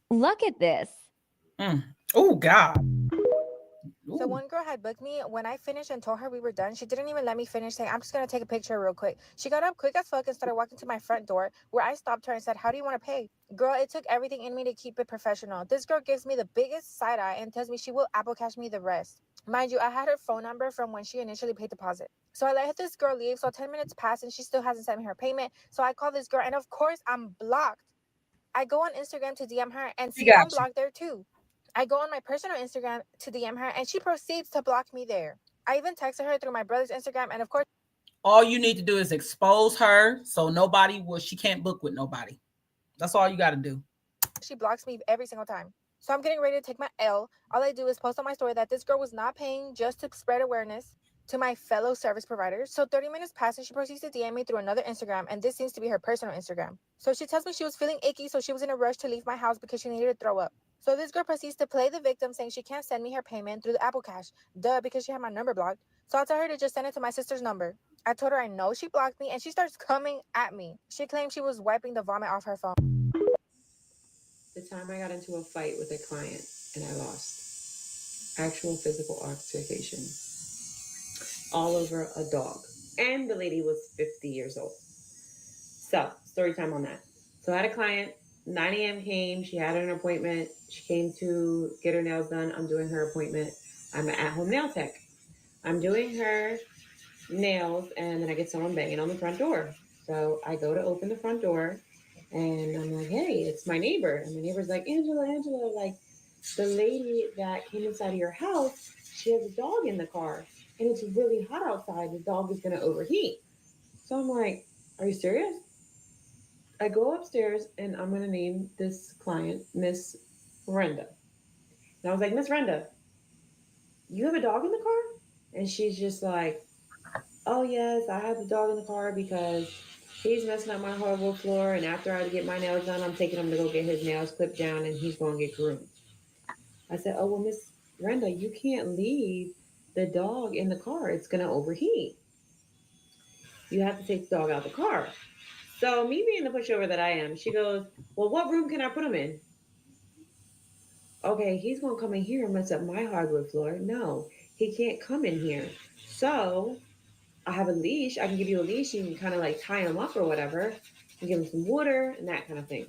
Look at this. Oh, God. So one girl had booked me. When I finished and told her we were done, she didn't even let me finish, saying, I'm just going to take a picture real quick. She got up quick as fuck and started walking to my front door, where I stopped her and said, how do you want to pay? Girl, it took everything in me to keep it professional. This girl gives me the biggest side eye and tells me she will Apple Cash me the rest. Mind you, I had her phone number from when she initially paid deposit. So I let this girl leave. So 10 minutes passed and she still hasn't sent me her payment. So I call this girl and of course I'm blocked. I go on Instagram to DM her and see I'm blocked there too. I go on my personal Instagram to DM her and she proceeds to block me there. I even texted her through my brother's Instagram, and of course, all you need to do is expose her so she can't book with nobody. That's all you got to do. She blocks me every single time. So I'm getting ready to take my L. All I do is post on my story that this girl was not paying just to spread awareness to my fellow service providers. So 30 minutes pass and she proceeds to DM me through another Instagram, and this seems to be her personal Instagram. So she tells me she was feeling icky, so she was in a rush to leave my house because she needed to throw up. So this girl proceeds to play the victim, saying she can't send me her payment through the Apple Cash. Duh, because she had my number blocked. So I tell her to just send it to my sister's number. I told her I know she blocked me, and she starts coming at me. She claimed she was wiping the vomit off her phone. The time I got into a fight with a client and I lost. Actual physical altercation. All over a dog. And the lady was 50 years old. So, story time on that. So I had a client, 9 a.m. came, she had an appointment. She came to get her nails done. I'm doing her appointment. I'm an at-home nail tech. I'm doing her nails and then I get someone banging on the front door. So I go to open the front door and I'm like, hey, it's my neighbor. And my neighbor's like, Angela, like the lady that came inside of your house, she has a dog in the car and it's really hot outside. The dog is going to overheat. So I'm like, are you serious? I go upstairs and I'm going to name this client Miss Brenda. And I was like, Miss Brenda, you have a dog in the car? And she's just like, oh, yes, I have the dog in the car because he's messing up my hardwood floor. And after I get my nails done, I'm taking him to go get his nails clipped down and he's going to get groomed. I said, oh, well, Miss Brenda, you can't leave the dog in the car. It's going to overheat. You have to take the dog out of the car. So me being the pushover that I am, she goes, well, what room can I put him in? Okay, he's going to come in here and mess up my hardwood floor. No, he can't come in here. So I have a leash. I can give you a leash. You can kind of like tie him up or whatever and give him some water and that kind of thing.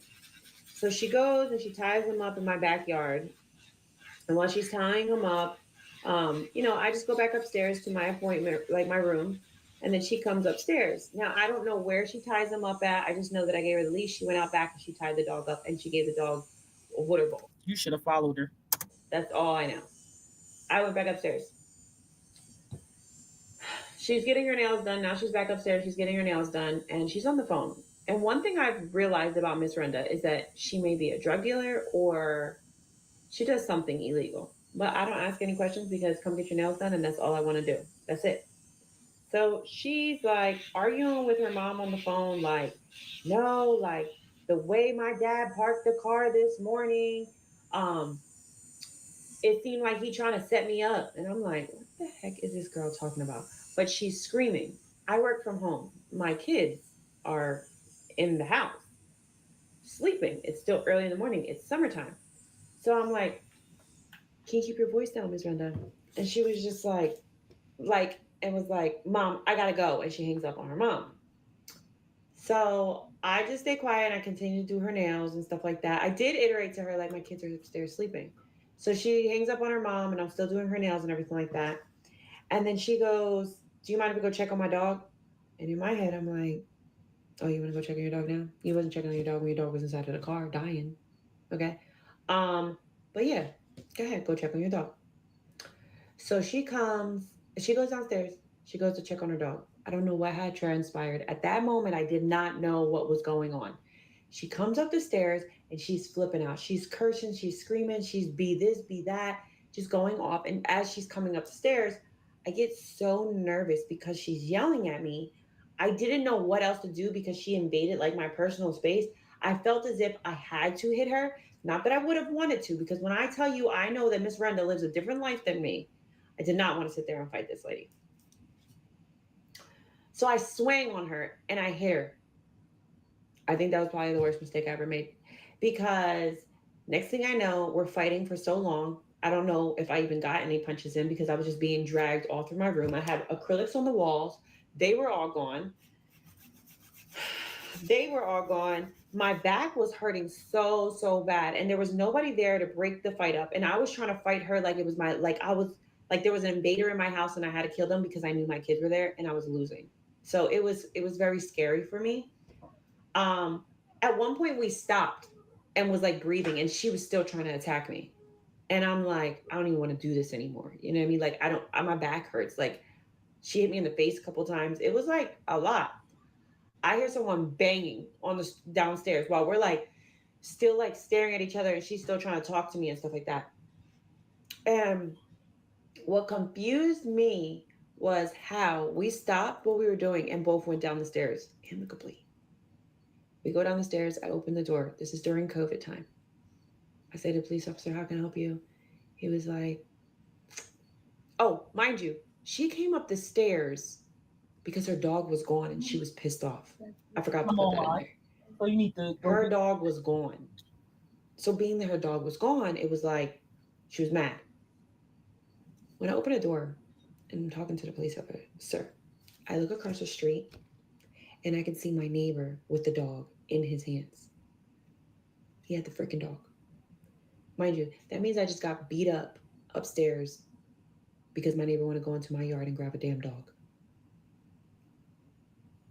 So she goes and she ties him up in my backyard. And while she's tying him up, I just go back upstairs to my appointment, like my room. And then she comes upstairs. Now, I don't know where she ties him up at. I just know that I gave her the leash. She went out back and she tied the dog up and she gave the dog a water bowl. You should have followed her. That's all I know. I went back upstairs. She's getting her nails done. Now she's back upstairs. She's getting her nails done and she's on the phone. And one thing I've realized about Miss Brenda is that she may be a drug dealer or she does something illegal. But I don't ask any questions because come get your nails done and that's all I want to do. That's it. So she's like arguing with her mom on the phone, like, no, like the way my dad parked the car this morning, it seemed like he trying to set me up. And I'm like, what the heck is this girl talking about? But she's screaming. I work from home. My kids are in the house sleeping. It's still early in the morning. It's summertime. So I'm like, can you keep your voice down, Miss Brenda? And she was just and was like, Mom, I gotta go. And she hangs up on her mom. So I just stay quiet. I continue to do her nails and stuff like that. I did iterate to her, like, my kids are upstairs sleeping. So she hangs up on her mom and I'm still doing her nails and everything like that. And then she goes, do you mind if we go check on my dog? And in my head, I'm like, oh, you want to go check on your dog now? You wasn't checking on your dog when your dog was inside of the car dying. Okay. But yeah, go ahead, go check on your dog. So she goes downstairs. She goes to check on her dog. I don't know what had transpired. At that moment, I did not know what was going on. She comes up the stairs and she's flipping out. She's cursing, she's screaming, she's be this, be that, just going off. And as she's coming up the stairs, I get so nervous because she's yelling at me. I didn't know what else to do because she invaded like my personal space. I felt as if I had to hit her. Not that I would have wanted to, because when I tell you I know that Miss Renda lives a different life than me, I did not want to sit there and fight this lady. So I swang on her and I hit her. I think that was probably the worst mistake I ever made, because next thing I know, we're fighting for so long. I don't know if I even got any punches in because I was just being dragged all through my room. I had acrylics on the walls. They were all gone. They were all gone. My back was hurting so bad, and there was nobody there to break the fight up. And I was trying to fight her like it was my, like I was, like there was an invader in my house and I had to kill them because I knew my kids were there and I was losing. So it was very scary for me. Um, at one point we stopped and was like breathing, and she was still trying to attack me. And I'm like, I don't even want to do this anymore. You know what I mean? Like my back hurts. Like she hit me in the face a couple times. It was like a lot. I hear someone banging on the downstairs while we're like still like staring at each other, and she's still trying to talk to me and stuff like that. And what confused me was how we stopped what we were doing and both went down the stairs amicably. We go down the stairs. I open the door. This is during COVID time. I say to the police officer, how can I help you? He was like, oh, mind you, she came up the stairs because her dog was gone and she was pissed off. I forgot to put that in there. So you need to. Her dog was gone. So being that her dog was gone, it was like she was mad. When I open a door and I'm talking to the police officer, I look across the street and I can see my neighbor with the dog in his hands. He had the freaking dog. Mind you, that means I just got beat up upstairs because my neighbor wanted to go into my yard and grab a damn dog.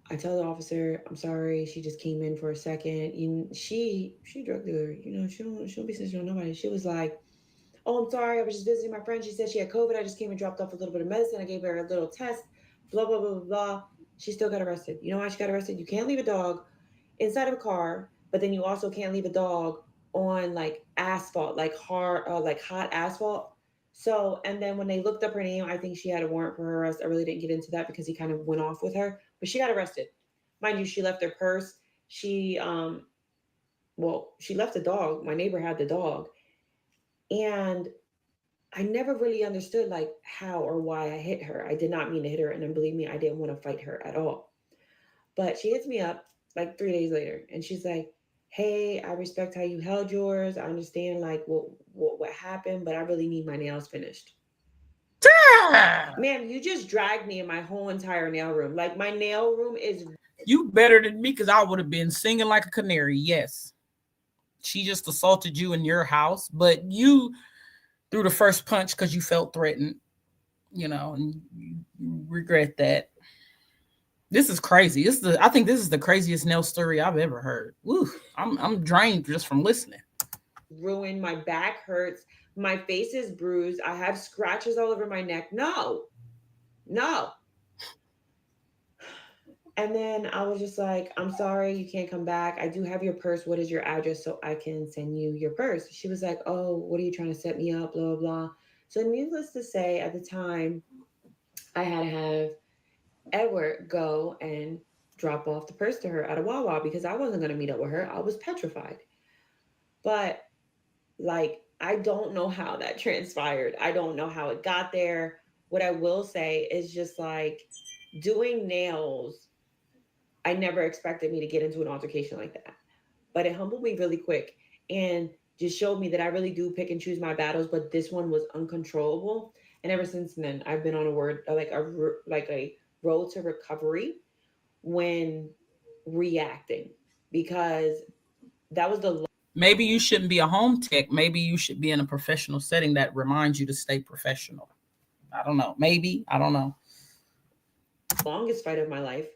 I tell the officer, I'm sorry, she just came in for a second. She drug dealer, she don't be snitching on nobody. She was like, oh, I'm sorry, I was just visiting my friend. She said she had COVID. I just came and dropped off a little bit of medicine. I gave her a little test, blah, blah, blah, blah, blah. She still got arrested. You know why she got arrested? You can't leave a dog inside of a car, but then you also can't leave a dog on like asphalt, like hard, like hot asphalt. So, and then when they looked up her name, I think she had a warrant for her arrest. I really didn't get into that because he kind of went off with her, but she got arrested. Mind you, she left her purse. She left the dog. My neighbor had the dog. And I never really understood like how or why I hit her. I did not mean to hit her. And then believe me, I didn't want to fight her at all. But she hits me up like 3 days later. And she's like, hey, I respect how you held yours. I understand like what happened, but I really need my nails finished. Ma'am, you just dragged me in my whole entire nail room. Like my nail room is... You better than me because I would have been singing like a canary. Yes. She just assaulted you in your house, but you threw the first punch because you felt threatened, and you regret that. This is crazy. I think this is the craziest nail story I've ever heard. Woo, I'm drained just from listening. Ruined. My back hurts. My face is bruised. I have scratches all over my neck. No. And then I was just like, I'm sorry, you can't come back. I do have your purse. What is your address so I can send you your purse? She was like, oh, what are you trying to set me up? Blah, blah, blah. So needless to say, at the time, I had to have Edward go and drop off the purse to her at a Wawa because I wasn't going to meet up with her. I was petrified. But like, I don't know how that transpired. I don't know how it got there. What I will say is just like doing nails, I never expected me to get into an altercation like that. But it humbled me really quick and just showed me that I really do pick and choose my battles, but this one was uncontrollable. And ever since then, I've been on a road to recovery when reacting, because that was the... Maybe you shouldn't be a home tech. Maybe you should be in a professional setting that reminds you to stay professional. I don't know. Maybe. I don't know. Longest fight of my life.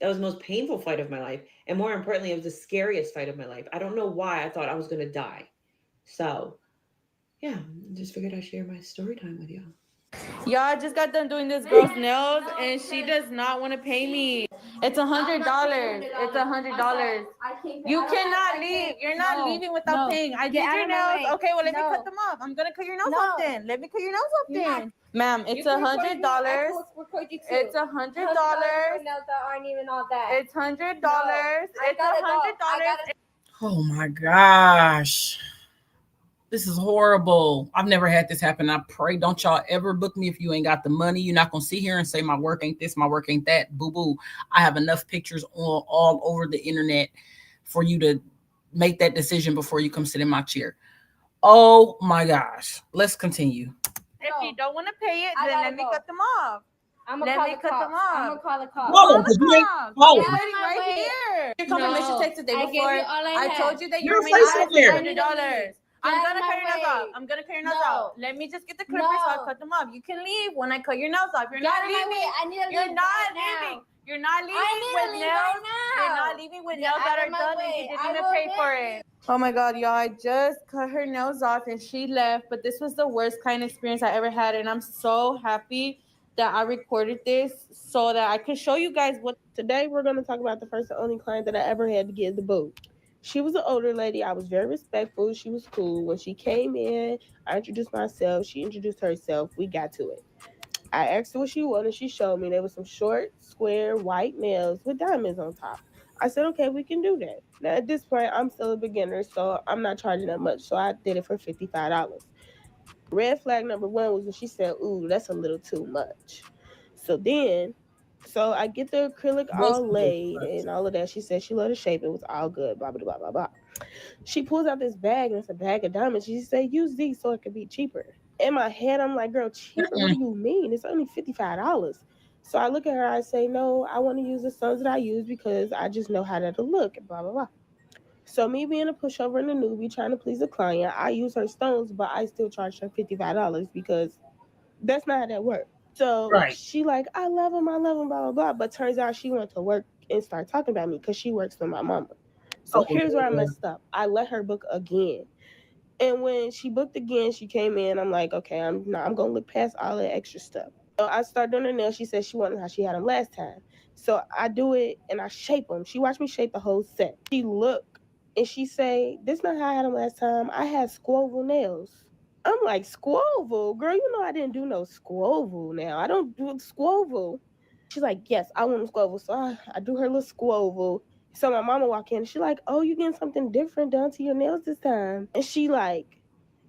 That was the most painful fight of my life. And more importantly, it was the scariest fight of my life. I don't know why I thought I was going to die. So, yeah, just figured I'd share my story time with y'all. Y'all, I just got done doing this girl's nails and she does not want to pay me. It's $100. It's $100. You cannot leave. You're not leaving without paying. I did your nails. Okay, well, let me cut them off. I'm gonna cut your nails off then. Let me cut your nails off then. Ma'am, it's $100. It's $100. Nails that aren't even all that. It's $100. It's $100. Oh my gosh. This is horrible. I've never had this happen. I pray don't y'all ever book me if you ain't got the money. You're not going to sit here and say my work ain't this, my work ain't that. Boo-boo. I have enough pictures all over the internet for you to make that decision before you come sit in my chair. Oh my gosh. Let's continue. If you don't want to pay it, then let me cut them off. I'm gonna call the cops. No, because you ain't call it. Right here. Your confirmation text the day before. I told you that You're you're making $100. I'm gonna cut your nails off. I'm gonna cut your nails off. Let me just get the clippers so I'll cut them off. You can leave when I cut your nails off. You're not leaving. You're not leaving. You're not leaving with nails. You're not leaving with nails that are done and you didn't even pay for it. Oh my god, y'all, I just cut her nails off and she left, but this was the worst client experience I ever had, and I'm so happy that I recorded this so that I could show you guys what. Today we're going to talk about the first and only client that I ever had to give the boot. She was an older lady. I was very respectful. She was cool. When she came in, I introduced myself. She introduced herself. We got to it. I asked her what she wanted. She showed me. There was some short, square, white nails with diamonds on top. I said, okay, we can do that. Now, at this point, I'm still a beginner, so I'm not charging that much. So I did it for $55. Red flag number one was when she said, ooh, that's a little too much. So I get the acrylic all laid and all of that. She said she loved the shape. It was all good, blah, blah, blah, blah, blah. She pulls out this bag, and it's a bag of diamonds. She said, use these so it could be cheaper. In my head, I'm like, girl, cheaper? What do you mean? It's only $55. So I look at her, I say, no, I want to use the stones that I use because I just know how that'll look, and blah, blah, blah. So me being a pushover and a newbie trying to please the client, I use her stones, but I still charge her $55 because that's not how that works. So she like, I love him, blah, blah, blah. But turns out she went to work and start talking about me because she works for my mama. So here's where I messed up. I let her book again. And when she booked again, she came in. I'm like, okay, I'm going to look past all that extra stuff. So I started doing her nails. She said she wanted how she had them last time. So I do it and I shape them. She watched me shape the whole set. She looked and she say, this not how I had them last time. I had squoval nails. I'm like, squoval? Girl, you know I didn't do no squoval now. I don't do squoval. She's like, yes, I want a squoval. So I do her little squoval. So my mama walk in and she like, oh, you getting something different done to your nails this time? And she like,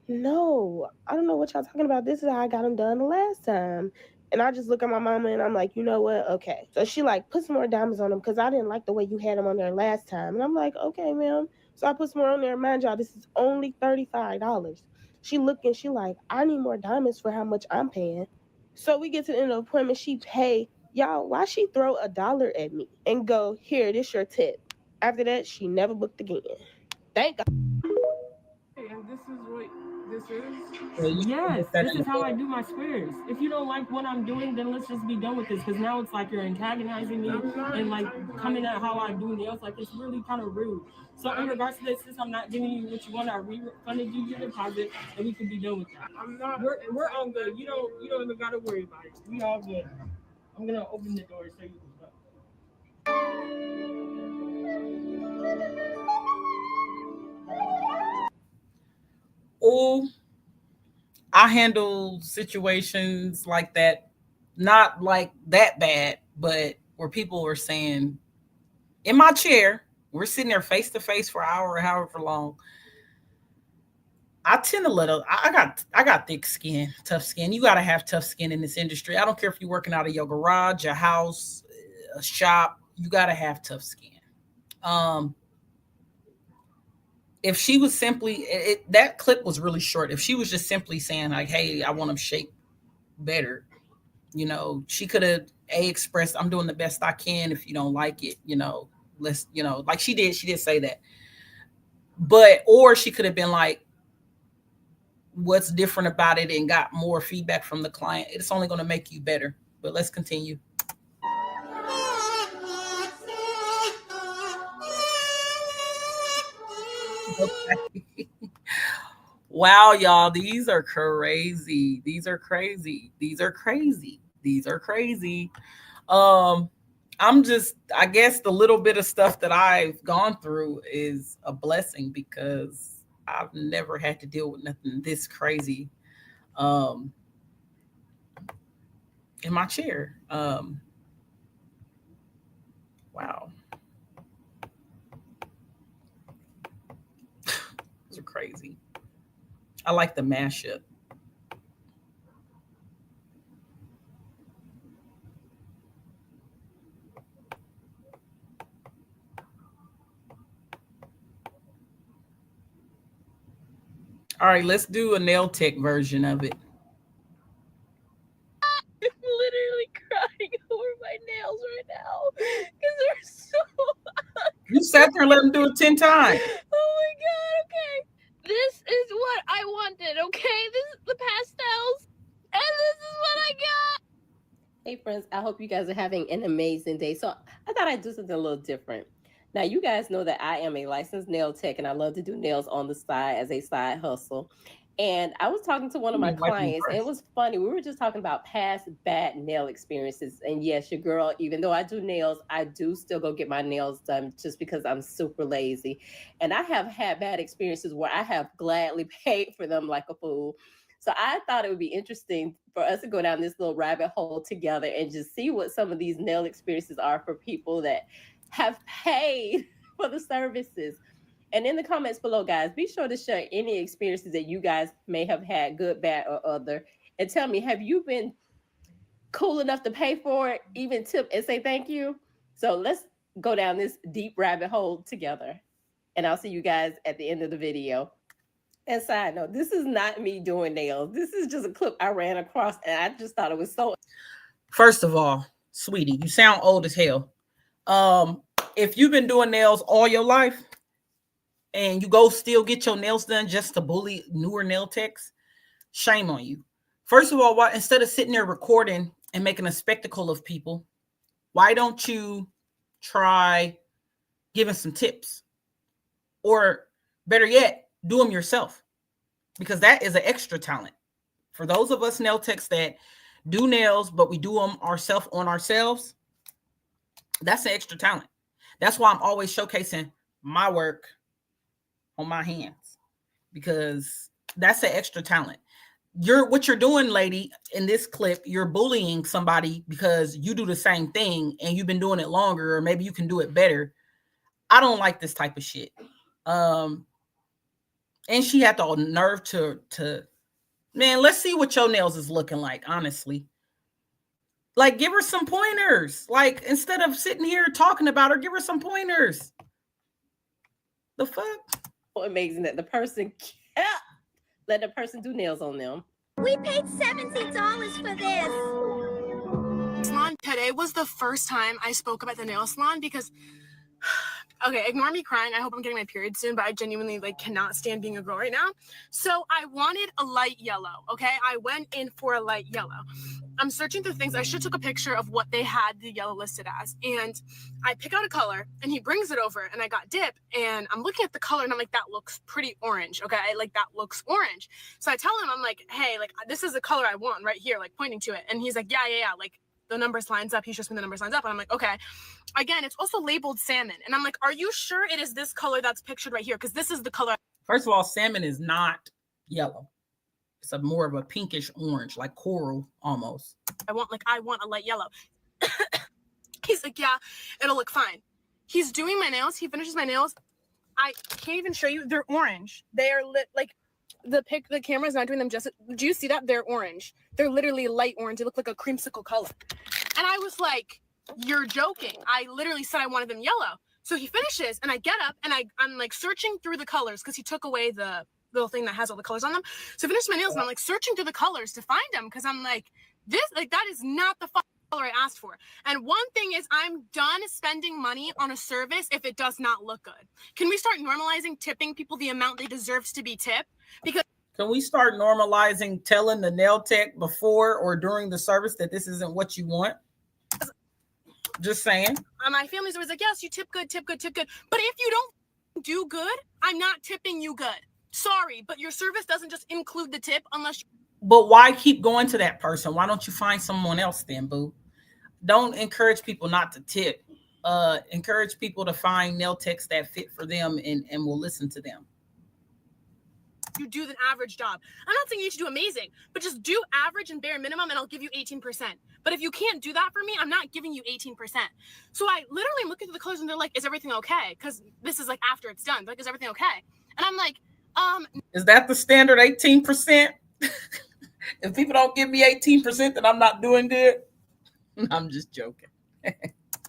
no, I don't know what y'all talking about. This is how I got them done the last time. And I just look at my mama and I'm like, you know what? Okay. So she like, put some more diamonds on them because I didn't like the way you had them on there last time. And I'm like, okay, ma'am. So I put some more on there. Mind y'all, this is only $35. She looking, she like, I need more diamonds for how much I'm paying. So we get to the end of the appointment. She pay. Y'all, why she throw $1 at me and go, here, this your tip. After that, she never booked again. Thank God. And this is what this is? Yes, this is how I do my squares. If you don't like what I'm doing, then let's just be done with this. Because now it's like you're antagonizing me and like coming at how I do nails. Like it's really kind of rude. So in regards to this, since I'm not giving you what you want, I refunded you your deposit and we can be done with that. We're all good. You don't even gotta worry about it. We all good. I'm gonna open the door so you can go. Oh, I handle situations like that, not like that bad, but where people are saying, in my chair, we're sitting there face to face for an hour or however long. I tend to I got thick skin, tough skin. You got to have tough skin in this industry. I don't care if you're working out of your garage, your house, a shop, you got to have tough skin. If she was simply, that clip was really short. If she was just simply saying like, hey, I want them shaped better, you know, she could have expressed, I'm doing the best I can. If you don't like it, you know, let's, you know, like she did say that. But, or she could have been like, what's different about it and got more feedback from the client. It's only going to make you better. But let's continue. Okay. Wow, y'all, these are crazy. These are crazy. These are crazy. These are crazy. I guess the little bit of stuff that I've gone through is a blessing because I've never had to deal with nothing this crazy in my chair. Wow. Those are crazy. I like the mashup. All right, let's do a nail tech version of it. I'm literally crying over my nails right now because they're so You sat there and let them do it 10 times. Oh my god, okay. This is what I wanted, okay? This is the pastels, and this is what I got. Hey friends, I hope you guys are having an amazing day. So I thought I'd do something a little different. Now you guys know that I am a licensed nail tech and I love to do nails on the side as a side hustle. And I was talking to one of my clients and it was funny. We were just talking about past bad nail experiences. And yes, your girl, even though I do nails, I do still go get my nails done just because I'm super lazy. And I have had bad experiences where I have gladly paid for them like a fool. So I thought it would be interesting for us to go down this little rabbit hole together and just see what some of these nail experiences are for people that have paid for the services. And in the comments below, guys, be sure to share any experiences that you guys may have had, good, bad, or other. And tell me, have you been cool enough to pay for it, even tip and say thank you? So let's go down this deep rabbit hole together. And I'll see you guys at the end of the video. And side note, this is not me doing nails. This is just a clip I ran across and I just thought it was so. First of all, sweetie, you sound old as hell. If you've been doing nails all your life and you go still get your nails done just to bully newer nail techs, shame on you. First of all, instead of sitting there recording and making a spectacle of people, why don't you try giving some tips? Or better yet, do them yourself, because that is an extra talent. For those of us nail techs that do nails, but we do them ourselves on ourselves, that's an extra talent. That's why I'm always showcasing my work on my hands, because that's an extra talent. What you're doing, lady, in this clip, you're bullying somebody because you do the same thing and you've been doing it longer, or maybe you can do it better. I don't like this type of shit. And she had the nerve to man, let's see what your nails is looking like, honestly. Like, give her some pointers. Like, instead of sitting here talking about her, give her some pointers. The fuck? Amazing that the person kept letting the person do nails on them. We paid $17 for this. Salon today was the first time I spoke about the nail salon because okay, ignore me crying. I hope I'm getting my period soon, but I genuinely cannot stand being a girl right now. So I wanted a light yellow, okay? I went in for a light yellow. I'm searching through things. I should took a picture of what they had the yellow listed as. And I pick out a color and he brings it over and I got dip and I'm looking at the color and I'm like, that looks pretty orange. Okay. That looks orange. So I tell him, I'm like, hey, this is the color I want right here, pointing to it. And he's like, yeah. The numbers lines up. He shows me the numbers lines up. And I'm like, okay. Again, it's also labeled salmon. And I'm like, are you sure it is this color that's pictured right here? Because this is the color. First of all, salmon is not yellow. It's more of a pinkish orange, like coral almost. I want a light yellow. He's like, yeah, it'll look fine. He's doing my nails. He finishes my nails. I can't even show you. They're orange. They are lit the camera's not doing them justice. Do you see that? They're orange. They're literally light orange. They look like a creamsicle color. And I was like, you're joking. I literally said I wanted them yellow. So he finishes and I get up and I'm searching through the colors because he took away the little thing that has all the colors on them. So I finished my nails and I'm searching through the colors to find them because I'm like, that is not the color I asked for. And one thing is, I'm done spending money on a service if it does not look good. Can we start normalizing tipping people the amount they deserve to be tipped? Because can we start normalizing telling the nail tech before or during the service that this isn't what you want? Just saying. My family's always like, yes, you tip good, tip good, tip good. But if you don't do good, I'm not tipping you good. Sorry, but your service doesn't just include the tip unless you... But why keep going to that person? Why don't you find someone else then, boo? don't encourage people not to tip. Encourage people to find nail techs that fit for them and will listen to them. You do the average job. I'm not saying you should do amazing, but just do average and bare minimum and I'll give you 18%. But if you can't do that for me, I'm not giving you 18%. So I literally am looking through the colors and they're like, is everything okay? Because this is like after it's done. Like, is everything okay? And I'm like, is that the standard 18%? If people don't give me 18%, then I'm not doing good. I'm just joking.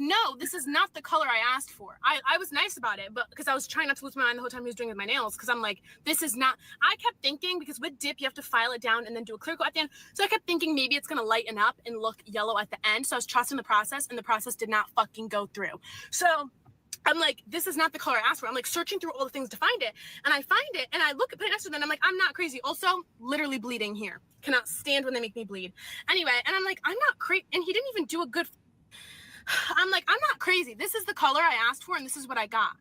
No, this is not the color I asked for. I was nice about it, but because I was trying not to lose my mind the whole time he was doing with my nails, because I'm like, this is not, I kept thinking, because with dip, you have to file it down and then do a clear coat at the end. So I kept thinking maybe it's going to lighten up and look yellow at the end. So I was trusting the process, and the process did not fucking go through. So I'm like, this is not the color I asked for. I'm like searching through all the things to find it. And I find it, and I look at it next to it, and I'm like, I'm not crazy. Also, literally bleeding here. Cannot stand when they make me bleed. Anyway, and I'm like, I'm not crazy. And he didn't even do a good... I'm like, I'm not crazy. This is the color I asked for, and this is what I got.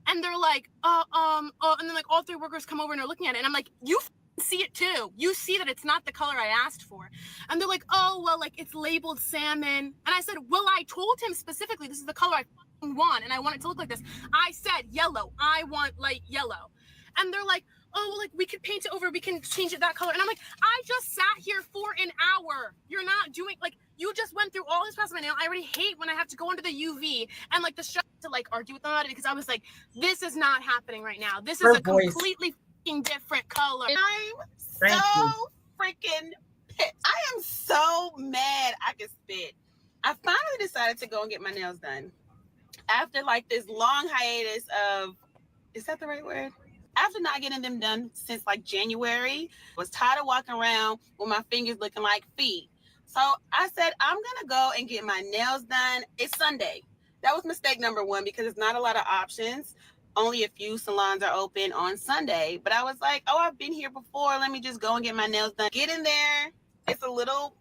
And they're like, and then like all three workers come over and are looking at it, and I'm like, you see it too. You see that it's not the color I asked for. And they're like, oh, well, like it's labeled salmon. And I said, well, I told him specifically this is the color I want, and I want it to look like this. I said yellow. I want light yellow. And they're like, oh, well, like we could paint it over, we can change it that color. And I'm like, I just sat here for an hour. You're not doing, like, you just went through all this process of my nail. I already hate when I have to go under the UV and like the shop to like argue with them about it, because I was like, this is not happening right now. This is a completely fucking different color. I'm so freaking pissed. I am so mad I can spit. I finally decided to go and get my nails done. After like this long hiatus of, is that the right word? After not getting them done since like January, I was tired of walking around with my fingers looking like feet. So I said, I'm going to go and get my nails done. It's Sunday. That was mistake number one, because there's not a lot of options. Only a few salons are open on Sunday. But I was like, oh, I've been here before. Let me just go and get my nails done. Get in there. It's a little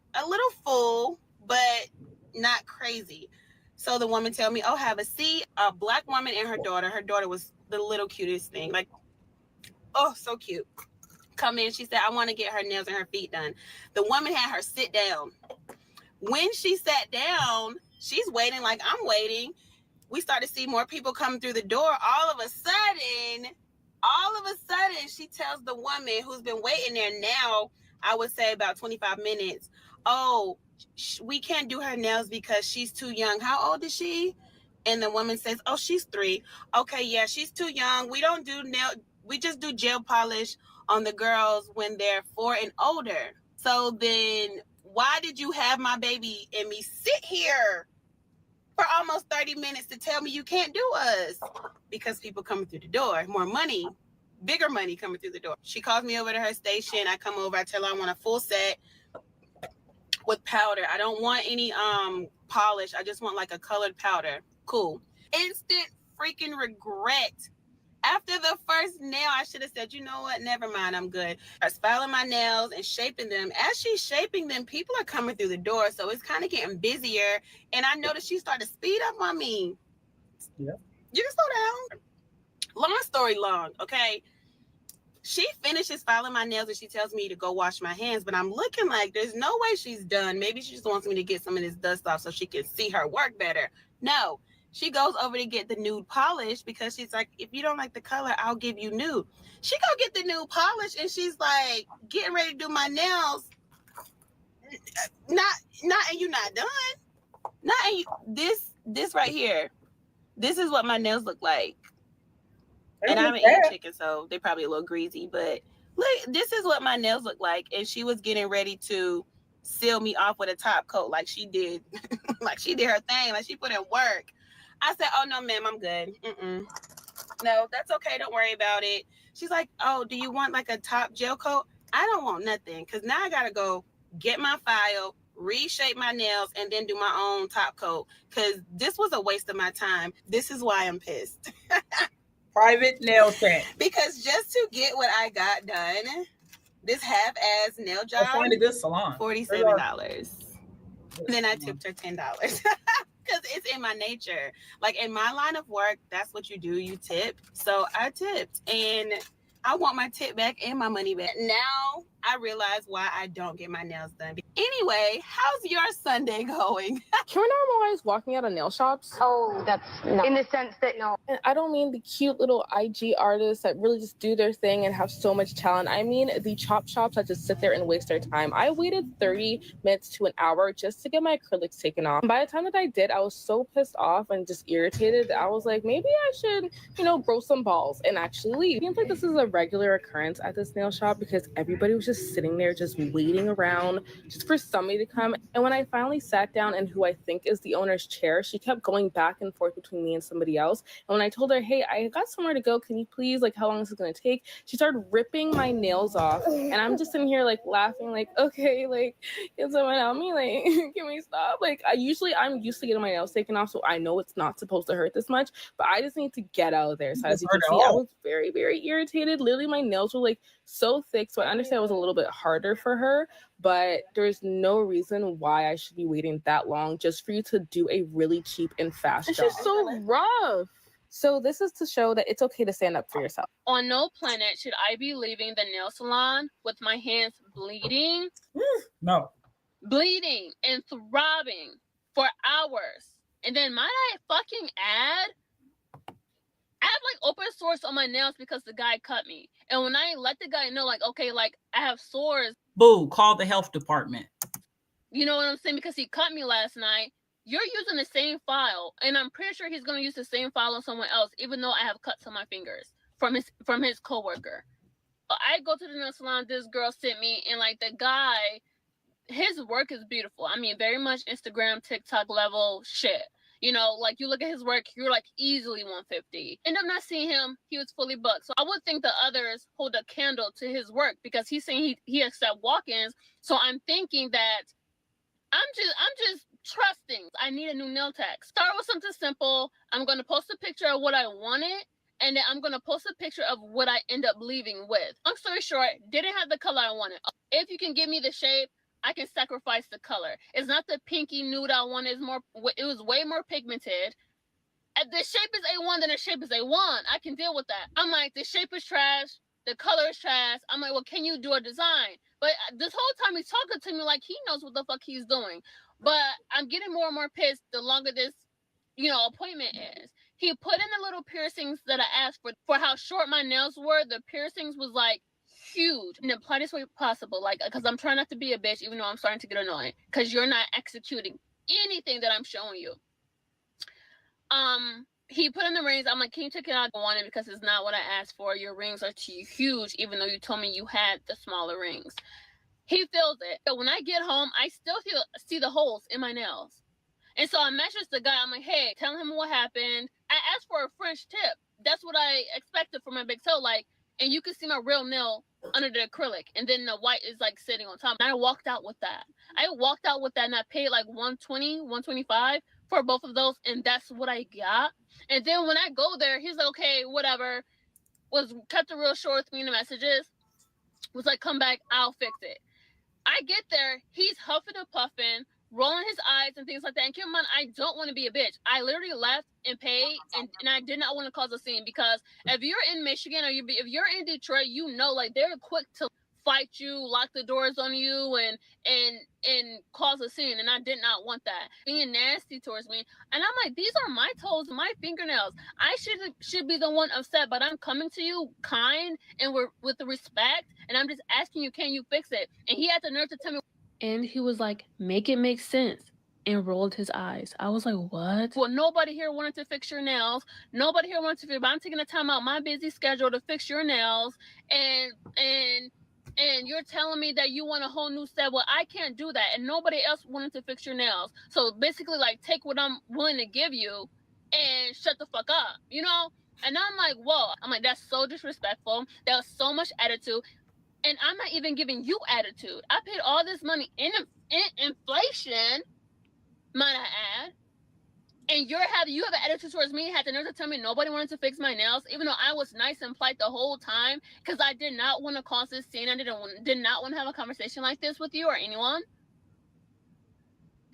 full, but not crazy. So the woman tell me, oh, have a seat. A black woman and her daughter. Her daughter was the little cutest thing. Like, oh, so cute. Come in. She said, I want to get her nails and her feet done. The woman had her sit down. When she sat down, she's waiting like I'm waiting. We started to see more people coming through the door. All of a sudden, she tells the woman who's been waiting there now, I would say about 25 minutes, oh, we can't do her nails because she's too young. How old is she? And the woman says, oh, she's 3. Okay, yeah, she's too young. We don't do we just do gel polish on the girls when they're 4 and older. So then why did you have my baby and me sit here for almost 30 minutes to tell me you can't do us? Because people coming through the door, more money, bigger money coming through the door. She calls me over to her station. I come over, I tell her I want a full set with powder. I don't want any polish. I just want like a colored powder. Cool. Instant freaking regret. After the first nail, I should have said, you know what? Never mind. I'm good. I was filing my nails and shaping them. As she's shaping them, people are coming through the door. So it's kind of getting busier. And I noticed she started to speed up on me. Yeah. You can slow down. Long story long, okay? She finishes filing my nails and she tells me to go wash my hands. But I'm looking like there's no way she's done. Maybe she just wants me to get some of this dust off so she can see her work better. No. She goes over to get the nude polish because she's like, if you don't like the color, I'll give you nude. She go get the nude polish and she's like, getting ready to do my nails. Not, and you not done. Not, and you, this right here. This is what my nails look like. And I'm an eating chicken, so they're probably a little greasy, but look, this is what my nails look like. And she was getting ready to seal me off with a top coat like she did, like she did her thing, like she put in work. I said, oh, no, ma'am, I'm good. No, that's okay. Don't worry about it. She's like, oh, do you want like a top gel coat? I don't want nothing, because now I got to go get my file, reshape my nails, and then do my own top coat, because this was a waste of my time. This is why I'm pissed. Private nail set. Because just to get what I got done, this half-ass nail job, find a good salon. $47. Then I tipped her $10. Because it's in my nature. Like in my line of work, that's what you do. You tip. So I tipped. And I want my tip back and my money back. Now I realize why I don't get my nails done. Anyway, how's your Sunday going? Can we normalize walking out of nail shops? Oh, that's no. In the sense that no. And I don't mean the cute little IG artists that really just do their thing and have so much talent. I mean the chop shops that just sit there and waste their time. I waited 30 minutes to an hour just to get my acrylics taken off. By the time that I did, I was so pissed off and just irritated that I was like, maybe I should, grow some balls and actually leave. It seems like this is a regular occurrence at this nail shop because everybody was just sitting there just waiting around just for somebody to come. And when I finally sat down in who I think is the owner's chair, she kept going back and forth between me and somebody else. And when I told her, hey, I got somewhere to go, can you please, how long is it going to take? She started ripping my nails off. And I'm just in here laughing, okay, can someone help me? Can we stop? I'm used to getting my nails taken off, so I know it's not supposed to hurt this much, but I just need to get out of there. So as you can see, I was very, very irritated. Literally, my nails were so thick. So I understand it was a little bit harder for her, but there's no reason why I should be waiting that long just for you to do a really cheap and fast job. It's just so rough. So this is to show that it's okay to stand up for yourself. On no planet should I be leaving the nail salon with my hands bleeding. No. Bleeding and throbbing for hours. And then might I fucking add, I have open sores on my nails because the guy cut me. And when I let the guy know, okay, I have sores. Boo, call the health department. You know what I'm saying? Because he cut me last night. You're using the same file. And I'm pretty sure he's going to use the same file on someone else, even though I have cuts on my fingers from his coworker. I go to the nail salon, this girl sent me, and the guy, his work is beautiful. I mean, very much Instagram, TikTok level shit. You look at his work, you're easily 150. End up not seeing him, he was fully booked. So I would think the others hold a candle to his work because he's saying he accept walk-ins. So I'm thinking that I'm just trusting. I need a new nail tech. Start with something simple. I'm going to post a picture of what I wanted, and then I'm going to post a picture of what I end up leaving with. Long story short, didn't have the color I wanted. If you can give me the shape, I can sacrifice the color. It's not the pinky nude I wanted. It was way more pigmented. If the shape is A1, then the shape is A1. I can deal with that. I'm like, the shape is trash. The color is trash. I'm like, well, can you do a design? But this whole time he's talking to me like he knows what the fuck he's doing. But I'm getting more and more pissed the longer this, appointment is. He put in the little piercings that I asked for how short my nails were. The piercings was huge in the politest way possible, because I'm trying not to be a bitch, even though I'm starting to get annoying because you're not executing anything that I'm showing you. He put in the rings. I'm like, can you take it out? I want it because it's not what I asked for. Your rings are too huge, even though you told me you had the smaller rings. He feels it. But when I get home, I still see the holes in my nails. And so I messaged the guy. I'm like, hey, tell him what happened. I asked for a French tip. That's what I expected for my big toe. And you can see my real nail under the acrylic. And then the white is sitting on top. And I walked out with that. And I paid $120, $125 for both of those. And that's what I got. And then when I go there, he's like, okay, whatever. Kept it real short with me in the messages. Was like, come back, I'll fix it. I get there, he's huffing and puffing, rolling his eyes and things like that. And keep in mind, I don't want to be a bitch. I literally left and paid, and I did not want to cause a scene because if you're in Michigan or if you're in Detroit, they're quick to fight you, lock the doors on you, and cause a scene. And I did not want that. Being nasty towards me. And I'm like, these are my toes, my fingernails. I should be the one upset, but I'm coming to you kind and with the respect, and I'm just asking you, can you fix it? And he had the nerve to tell me. And he was like, make it make sense, and rolled his eyes. I was like, what? Well, nobody here wanted to fix your nails. Nobody here wanted to fix, but I'm taking the time out my busy schedule to fix your nails. And you're telling me that you want a whole new set. Well, I can't do that. And nobody else wanted to fix your nails. So basically, take what I'm willing to give you and shut the fuck up, And I'm like, whoa. I'm like, that's so disrespectful. That was so much attitude. And I'm not even giving you attitude. I paid all this money in inflation, might I add. And you have an attitude towards me, had the nerve to tell me nobody wanted to fix my nails, even though I was nice and polite the whole time, because I did not want to cause this scene. I did not want to have a conversation like this with you or anyone.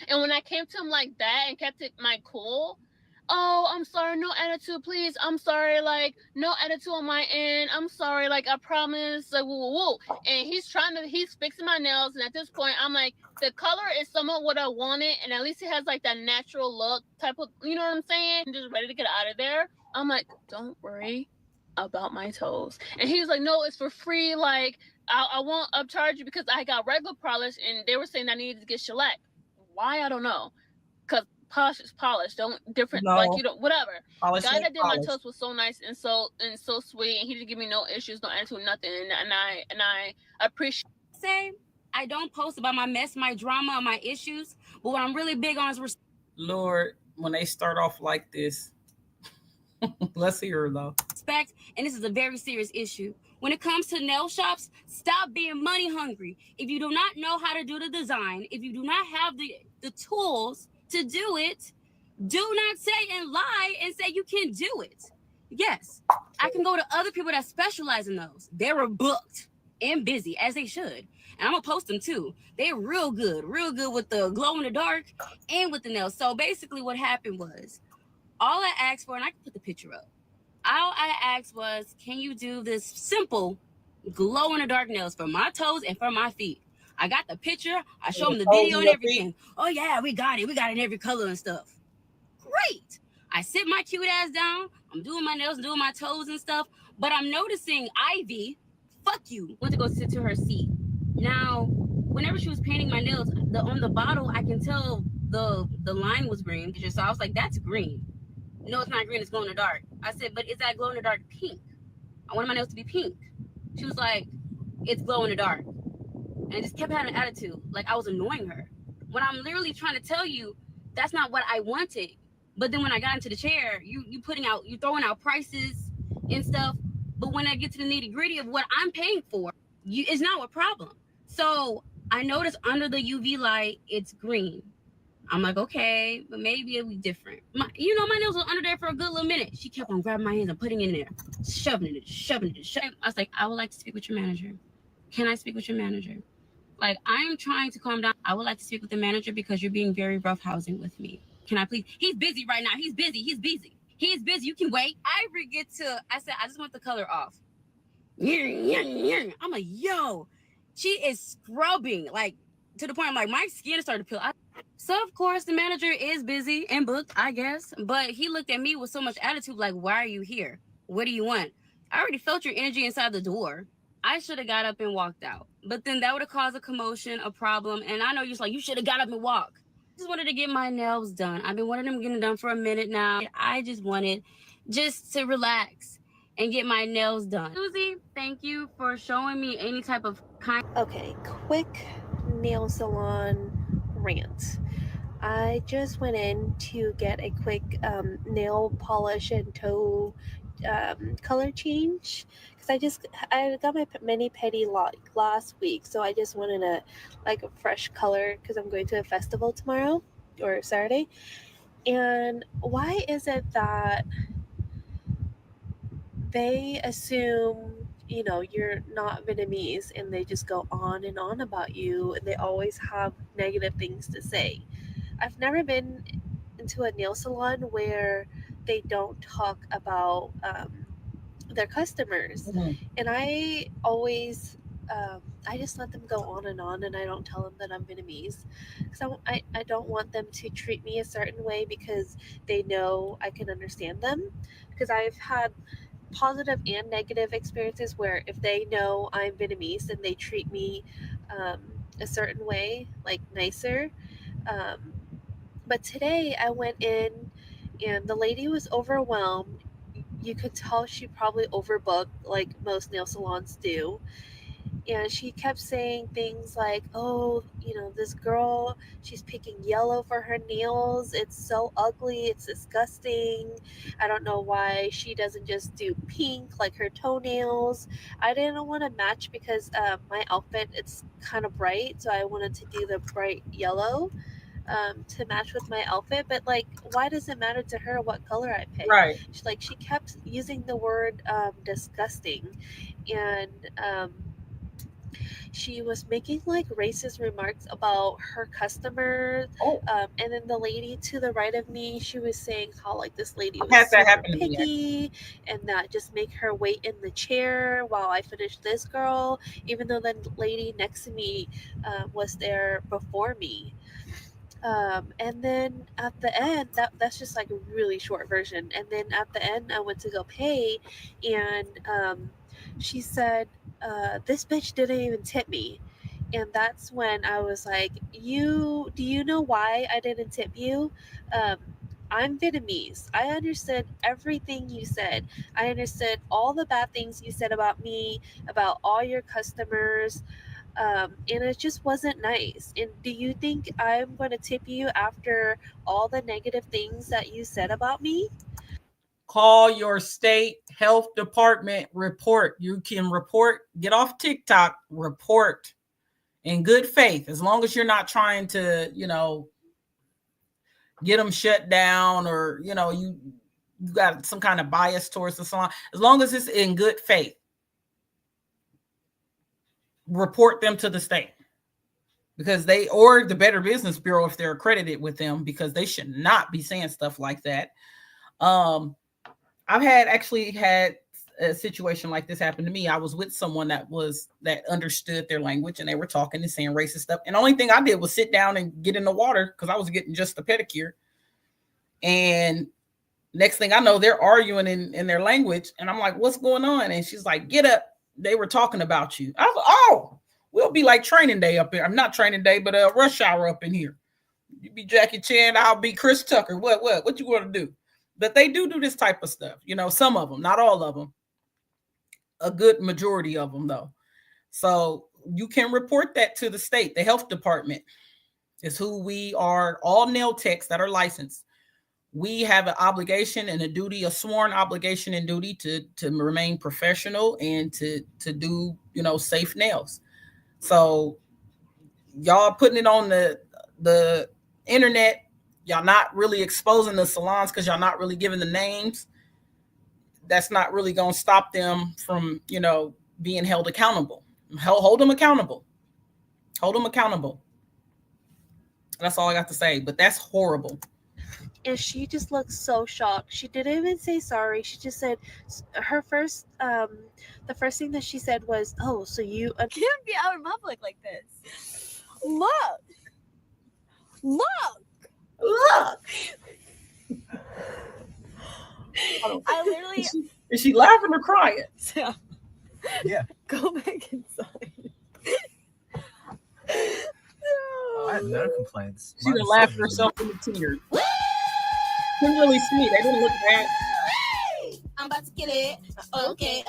And when I came to him like that and kept it my cool, oh, I'm sorry, no attitude, please. I'm sorry, like, no attitude on my end. I'm sorry, like, I promise. Like, woo, woo, woo. And he's fixing my nails. And at this point, I'm like, the color is somewhat what I wanted. And at least it has, like, that natural look type of, you know what I'm saying? I'm just ready to get out of there. I'm like, don't worry about my toes. And he was like, no, it's for free. Like, I won't upcharge you because I got regular polish. And they were saying I needed to get shellac. Why? I don't know. Because polish is polish. Don't different like you don't whatever. The guy that did my toast was so nice and so sweet, and he didn't give me no issues, no attitude, nothing. And I appreciate. Say I don't post about my mess, my drama, or my issues, but what I'm really big on is Lord, when they start off like this, let's hear her though. Respect, and this is a very serious issue. When it comes to nail shops, stop being money hungry. If you do not know how to do the design, if you do not have the tools to do it, do not say and lie and say you can do it. Yes, I can go to other people that specialize in those. They're booked and busy, as they should. And I'm gonna post them too. They're real good with the glow in the dark and with the nails. So basically what happened was, all I asked for, and I can put the picture up, all I asked was, can you do this simple glow in the dark nails for my toes and for my feet? I got the picture. I showed them the video and everything. Oh yeah, we got it. We got it in every color and stuff. Great. I sit my cute ass down. I'm doing my nails and doing my toes and stuff. But I'm noticing Ivy, fuck you, went to go sit to her seat. Now, whenever she was painting my nails, on the bottle, I can tell the line was green. So I was like, that's green. No, it's not green. It's glow in the dark. I said, but is that glow in the dark pink? I wanted my nails to be pink. She was like, it's glow in the dark. And just kept having an attitude, like I was annoying her. When I'm literally trying to tell you, that's not what I wanted. But then when I got into the chair, you throwing out prices and stuff. But when I get to the nitty gritty of what I'm paying for, it's not a problem. So I noticed under the UV light, it's green. I'm like, okay, but maybe it'll be different. My nails were under there for a good little minute. She kept on grabbing my hands and putting it in there, shoving it. I was like, I would like to speak with your manager. Can I speak with your manager? Like, I am trying to calm down. I would like to speak with the manager because you're being very roughhousing with me. Can I please? He's busy right now. He's busy. You can wait. I said, I just want the color off. I'm like, yo, she is scrubbing, like, to the point I'm like, my skin started to peel. So, of course, the manager is busy and booked, I guess. But he looked at me with so much attitude, like, why are you here? What do you want? I already felt your energy inside the door. I should have got up and walked out. But then that would have caused a commotion, a problem. And I know you're like, you should have got up and walked. I just wanted to get my nails done. I've been wanting them getting done for a minute now. I just wanted to relax and get my nails done. Susie, thank you for showing me any type of kind. Okay, quick nail salon rant. I just went in to get a quick nail polish and toe color change because I got my mani-pedi last week, so I just wanted a fresh color because I'm going to a festival tomorrow or Saturday. And why is it that they assume you're not Vietnamese and they just go on and on about you, and they always have negative things to say? I've never been into a nail salon where they don't talk about their customers. And I always I just let them go on, and I don't tell them that I'm Vietnamese because I don't want them to treat me a certain way because they know I can understand them. Because I've had positive and negative experiences where if they know I'm Vietnamese, then they treat me a certain way, like nicer. But today I went in and the lady was overwhelmed. You could tell she probably overbooked, like most nail salons do. And she kept saying things like, oh, this girl, she's picking yellow for her nails. It's so ugly. It's disgusting. I don't know why she doesn't just do pink like her toenails. I didn't want to match because my outfit, it's kind of bright. So I wanted to do the bright yellow to match with my outfit. But why does it matter to her what color I pick? Right. She kept using the word disgusting. And she was making like racist remarks about her customers. And then the lady to the right of me, she was saying how like this lady was super picky and that just make her wait in the chair while I finished this girl, even though the lady next to me was there before me. And then at the end, that's just like a really short version. And then at the end, I went to go pay, and she said, "This bitch didn't even tip me." And that's when I was like, "Do you know why I didn't tip you? I'm Vietnamese. I understood everything you said. I understood all the bad things you said about me, about all your customers." And it just wasn't nice. And do you think I'm going to tip you after all the negative things that you said about me? Call your state health department, report. You can report, get off TikTok, report in good faith, as long as you're not trying to, get them shut down, or, you got some kind of bias towards the salon. As long as it's in good faith, report them to the state, because or the Better Business Bureau if they're accredited with them, because they should not be saying stuff like that. I've actually had a situation like this happen to me. I was with someone that understood their language, and they were talking and saying racist stuff. And the only thing I did was sit down and get in the water, because I was getting just a pedicure. And next thing I know, they're arguing in their language. And I'm like, what's going on? And she's like, get up. They were talking about you. I was like, oh, we'll be like training day up here. I'm not training day, but rush hour up in here. You be Jackie Chan, I'll be Chris Tucker. What you want to do? But they do this type of stuff. Some of them, not all of them. A good majority of them, though. So you can report that to the state. The health department is who we are. All nail techs that are licensed, we have an obligation and a duty, a sworn obligation and duty to remain professional and to do, safe nails. So y'all putting it on the internet, y'all not really exposing the salons because y'all not really giving the names. That's not really going to stop them from, being held accountable. Hold them accountable. Hold them accountable. That's all I got to say, but that's horrible. And she just looked so shocked. She didn't even say sorry. She just said her first, the first thing that she said was, "Oh, so you can't be out in public like this. Look. I literally." Is she laughing or crying? Yeah. Go back inside. I have no complaints. She done laughed herself into tears. Couldn't really see. They didn't look bad. I'm about to get it. Okay.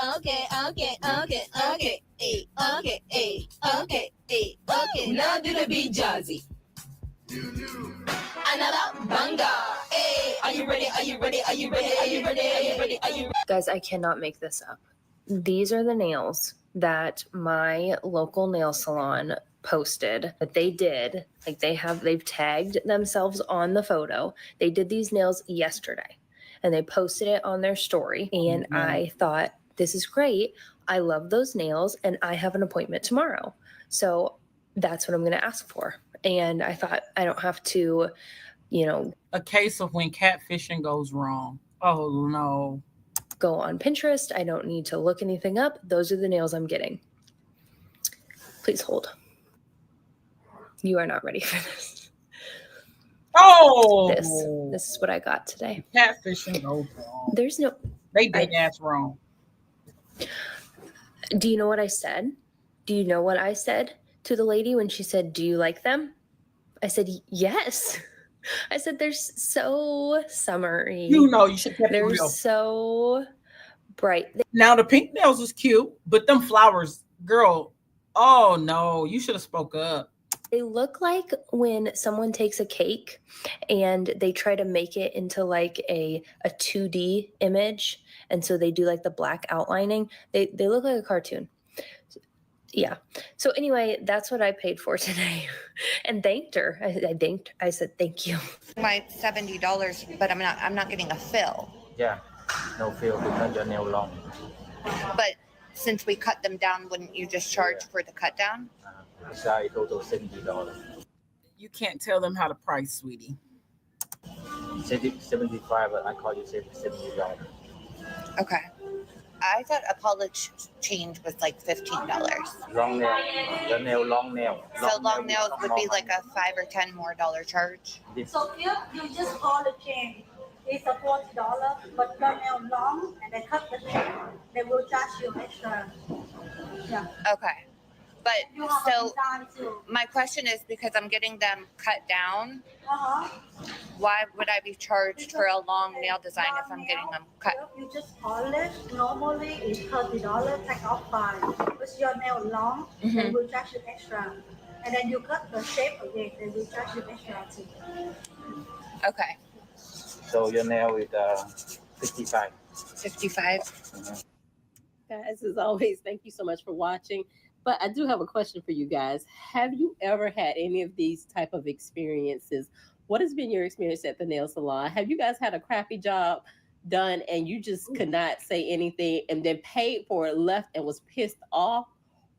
Now do the beat jazzy. Another banga. Hey, are you ready? Are you ready? Are you ready? Are you ready? Are you ready? Are you ready? Guys, I cannot make this up. These are the nails that my local nail salon posted that they did. Like they've tagged themselves on the photo. They did these nails yesterday and they posted it on their story. And I thought, this is great. I love those nails and I have an appointment tomorrow. So that's what I'm going to ask for. And I thought I don't have to, a case of when catfishing goes wrong. Oh no. Go on Pinterest. I don't need to look anything up. Those are the nails I'm getting. Please hold. You are not ready for this. Oh, this is what I got today. Catfishing goes wrong. There's no. They did ass wrong. Do you know what I said? Do you know what I said to the lady when she said, "Do you like them?" I said, "Yes." I said, "They're so summery." You should keep it They're real. so bright. Now the pink nails is cute, but them flowers, girl. Oh no, you should have spoke up. They look like when someone takes a cake and they try to make it into like a 2D image. And so they do like the black outlining. They look like a cartoon. Yeah. So anyway, that's what I paid for today and thanked her. I said, thank you. My $70, but I'm not getting a fill. Yeah, no feel because your nail long. But since we cut them down, wouldn't you just charge for the cut down? I total $70. You can't tell them how to price, sweetie. 75, I call you $70. Okay. I thought a polish change was like $15. Long nail, the nail, long nail. So long nails would be like a $5 or $10 more charge. So here you just call the chain. It's a $40, but the nail long and they cut the chain. They will charge you extra. Yeah. Okay. But so my question is, because I'm getting them cut down, why would I be charged for a long nail design if I'm getting them cut? You just polish. Normally it's $30, take off 5. With your nail long, they will charge you extra. And then you cut the shape again, they will charge you extra too. Okay. So your nail is 55. 55. Guys, as always, thank you so much for watching. But I do have a question for you guys. Have you ever had any of these type of experiences? What has been your experience at the nail salon? Have you guys had a crappy job done and you just could not say anything and then paid for it, left, and was pissed off?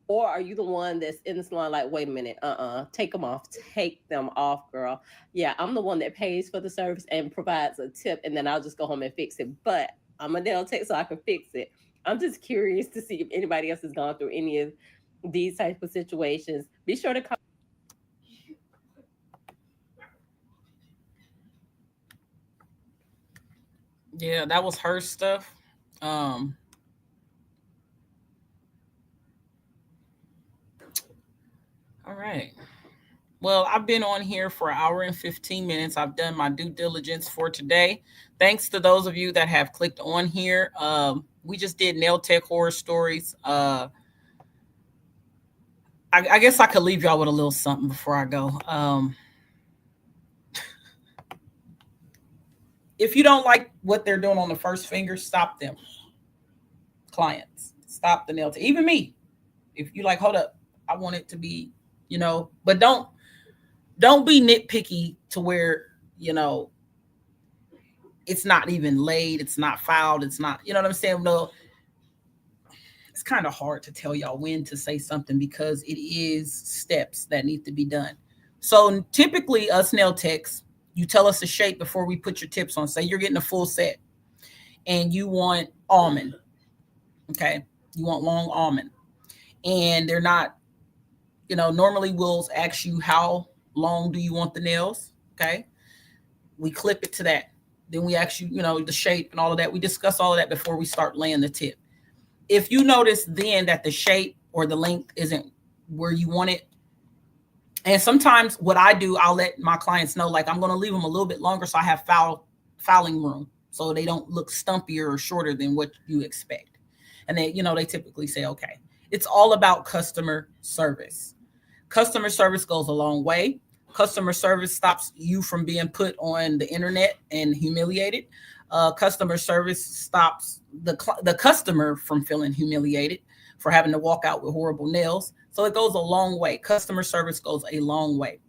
Or are you the one that's in the salon like, wait a minute, take them off. Take them off, girl. Yeah, I'm the one that pays for the service and provides a tip, and then I'll just go home and fix it. But I'm a nail tech, so I can fix it. I'm just curious to see if anybody else has gone through any of these types of situations. Be sure to comment. Yeah, that was her stuff. All right. Well, I've been on here for an hour and 15 minutes. I've done my due diligence for today. Thanks to those of you that have clicked on here. We just did nail tech horror stories. I guess I could leave y'all with a little something before I go. If you don't like what they're doing on the first finger, stop them. Clients, stop the nail tech. Even me. If you like, hold up, I want it to be, but don't be nitpicky to where, it's not even laid, it's not filed, it's not, you know what I'm saying? No, it's kind of hard to tell y'all when to say something because it is steps that need to be done. So typically us nail techs, you tell us the shape before we put your tips on. Say you're getting a full set and you want almond. Okay. You want long almond. And they're not, normally we'll ask you how long do you want the nails? Okay. We clip it to that. Then we ask you, the shape and all of that. We discuss all of that before we start laying the tip. If you notice then that the shape or the length isn't where you want it, and sometimes what I do, I'll let my clients know, like I'm going to leave them a little bit longer so I have filing room so they don't look stumpier or shorter than what you expect. And they, they typically say, okay. It's all about customer service. Customer service goes a long way. Customer service stops you from being put on the internet and humiliated. Customer service stops the customer from feeling humiliated for having to walk out with horrible nails. So it goes a long way. Customer service goes a long way.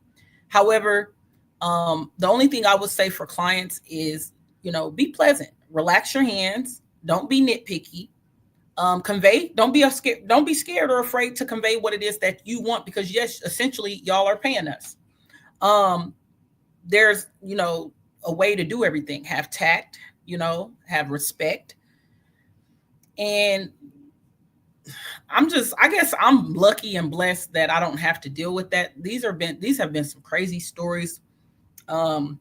However, the only thing I would say for clients is, be pleasant, relax your hands. Don't be nitpicky. Convey, don't be scared or afraid to convey what it is that you want, because yes, essentially y'all are paying us. There's, a way to do everything. Have tact, have respect. And I guess I'm lucky and blessed that I don't have to deal with that. These have been some crazy stories. The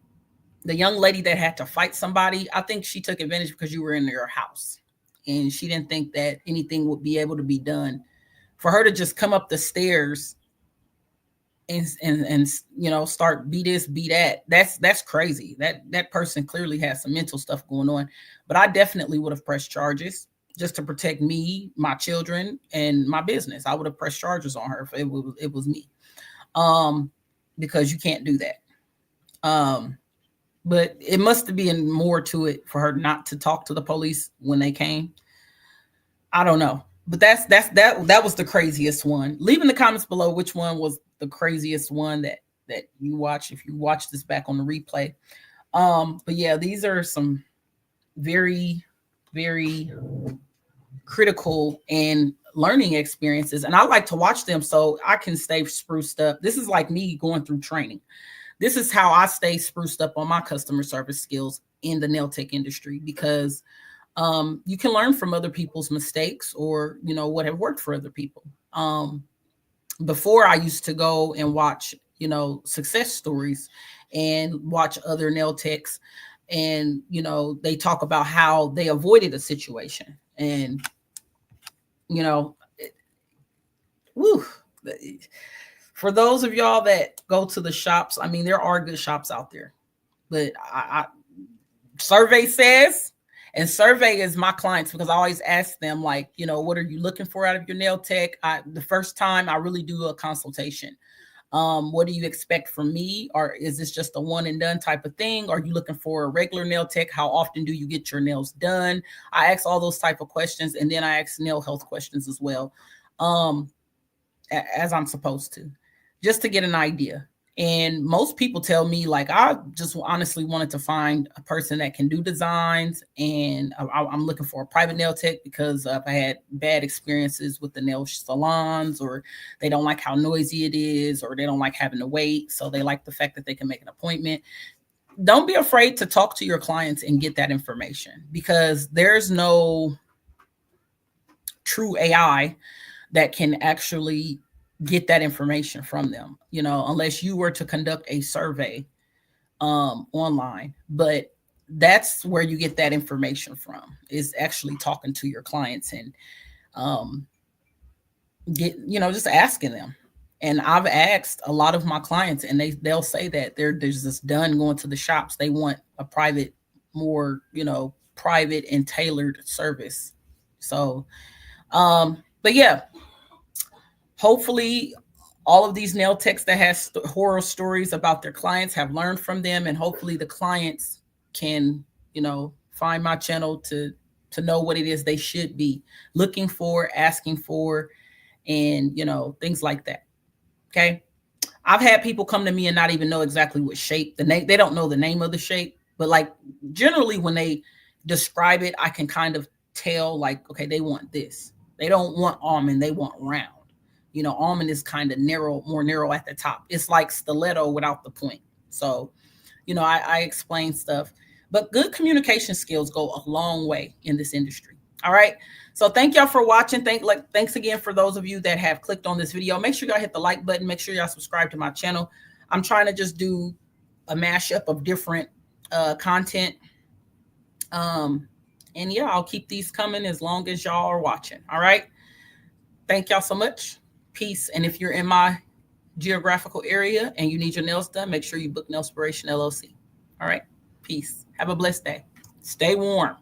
young lady that had to fight somebody, I think she took advantage because you were in your house and she didn't think that anything would be able to be done. For her to just come up the stairs and start be this, be that, that's crazy. That person clearly has some mental stuff going on. But I definitely would have pressed charges just to protect me, my children, and my business. I would have pressed charges on her if it was me. Because you can't do that. But it must have been more to it for her not to talk to the police when they came. I don't know. But that was the craziest one. Leave in the comments below which one was the craziest one that you watch, if you watch this back on the replay. But yeah, these are some very, very critical and learning experiences. And I like to watch them so I can stay spruced up. This is like me going through training. This is how I stay spruced up on my customer service skills in the nail tech industry, because you can learn from other people's mistakes or, you know, what have worked for other people. Before I used to go and watch, you know, success stories and watch other nail techs, and, you know, they talk about how they avoided a situation. And, you know, woo, for those of y'all that go to the shops, I mean, there are good shops out there, but I survey says, and survey is my clients, because I always ask them, like, you know, what are you looking for out of your nail tech? The first time I really do a consultation. What do you expect from me? Or is this just a one and done type of thing? Are you looking for a regular nail tech? How often do you get your nails done? I ask all those type of questions. And then I ask nail health questions as well, as I'm supposed to, just to get an idea. And most people tell me, like, I just honestly wanted to find a person that can do designs, and I'm looking for a private nail tech because I had bad experiences with the nail salons, or they don't like how noisy it is, or they don't like having to wait. So they like the fact that they can make an appointment. Don't be afraid to talk to your clients and get that information, because there's no true AI that can actually get that information from them, you know, unless you were to conduct a survey online. But that's where you get that information from, is actually talking to your clients and just asking them. And I've asked a lot of my clients, and they'll say that they're just done going to the shops. They want a private, more, you know, private and tailored service. So but yeah, hopefully all of these nail techs that have horror stories about their clients have learned from them, and hopefully the clients can, you know, find my channel to know what it is they should be looking for, asking for, and, you know, things like that. Okay. I've had people come to me and not even know exactly what shape the name, they don't know the name of the shape, but like generally when they describe it, I can kind of tell, like, okay, they want this. They don't want almond, they want round. You know, almond is kind of narrow, more narrow at the top. It's like stiletto without the point. So, you know, I explain stuff, but good communication skills go a long way in this industry. All right. So thank y'all for watching. Thanks again for those of you that have clicked on this video. Make sure y'all hit the like button. Make sure y'all subscribe to my channel. I'm trying to just do a mashup of different content. And yeah, I'll keep these coming as long as y'all are watching. All right. Thank y'all so much. Peace. And if you're in my geographical area and you need your nails done, make sure you book Nailspiration LLC. All right. Peace. Have a blessed day. Stay warm.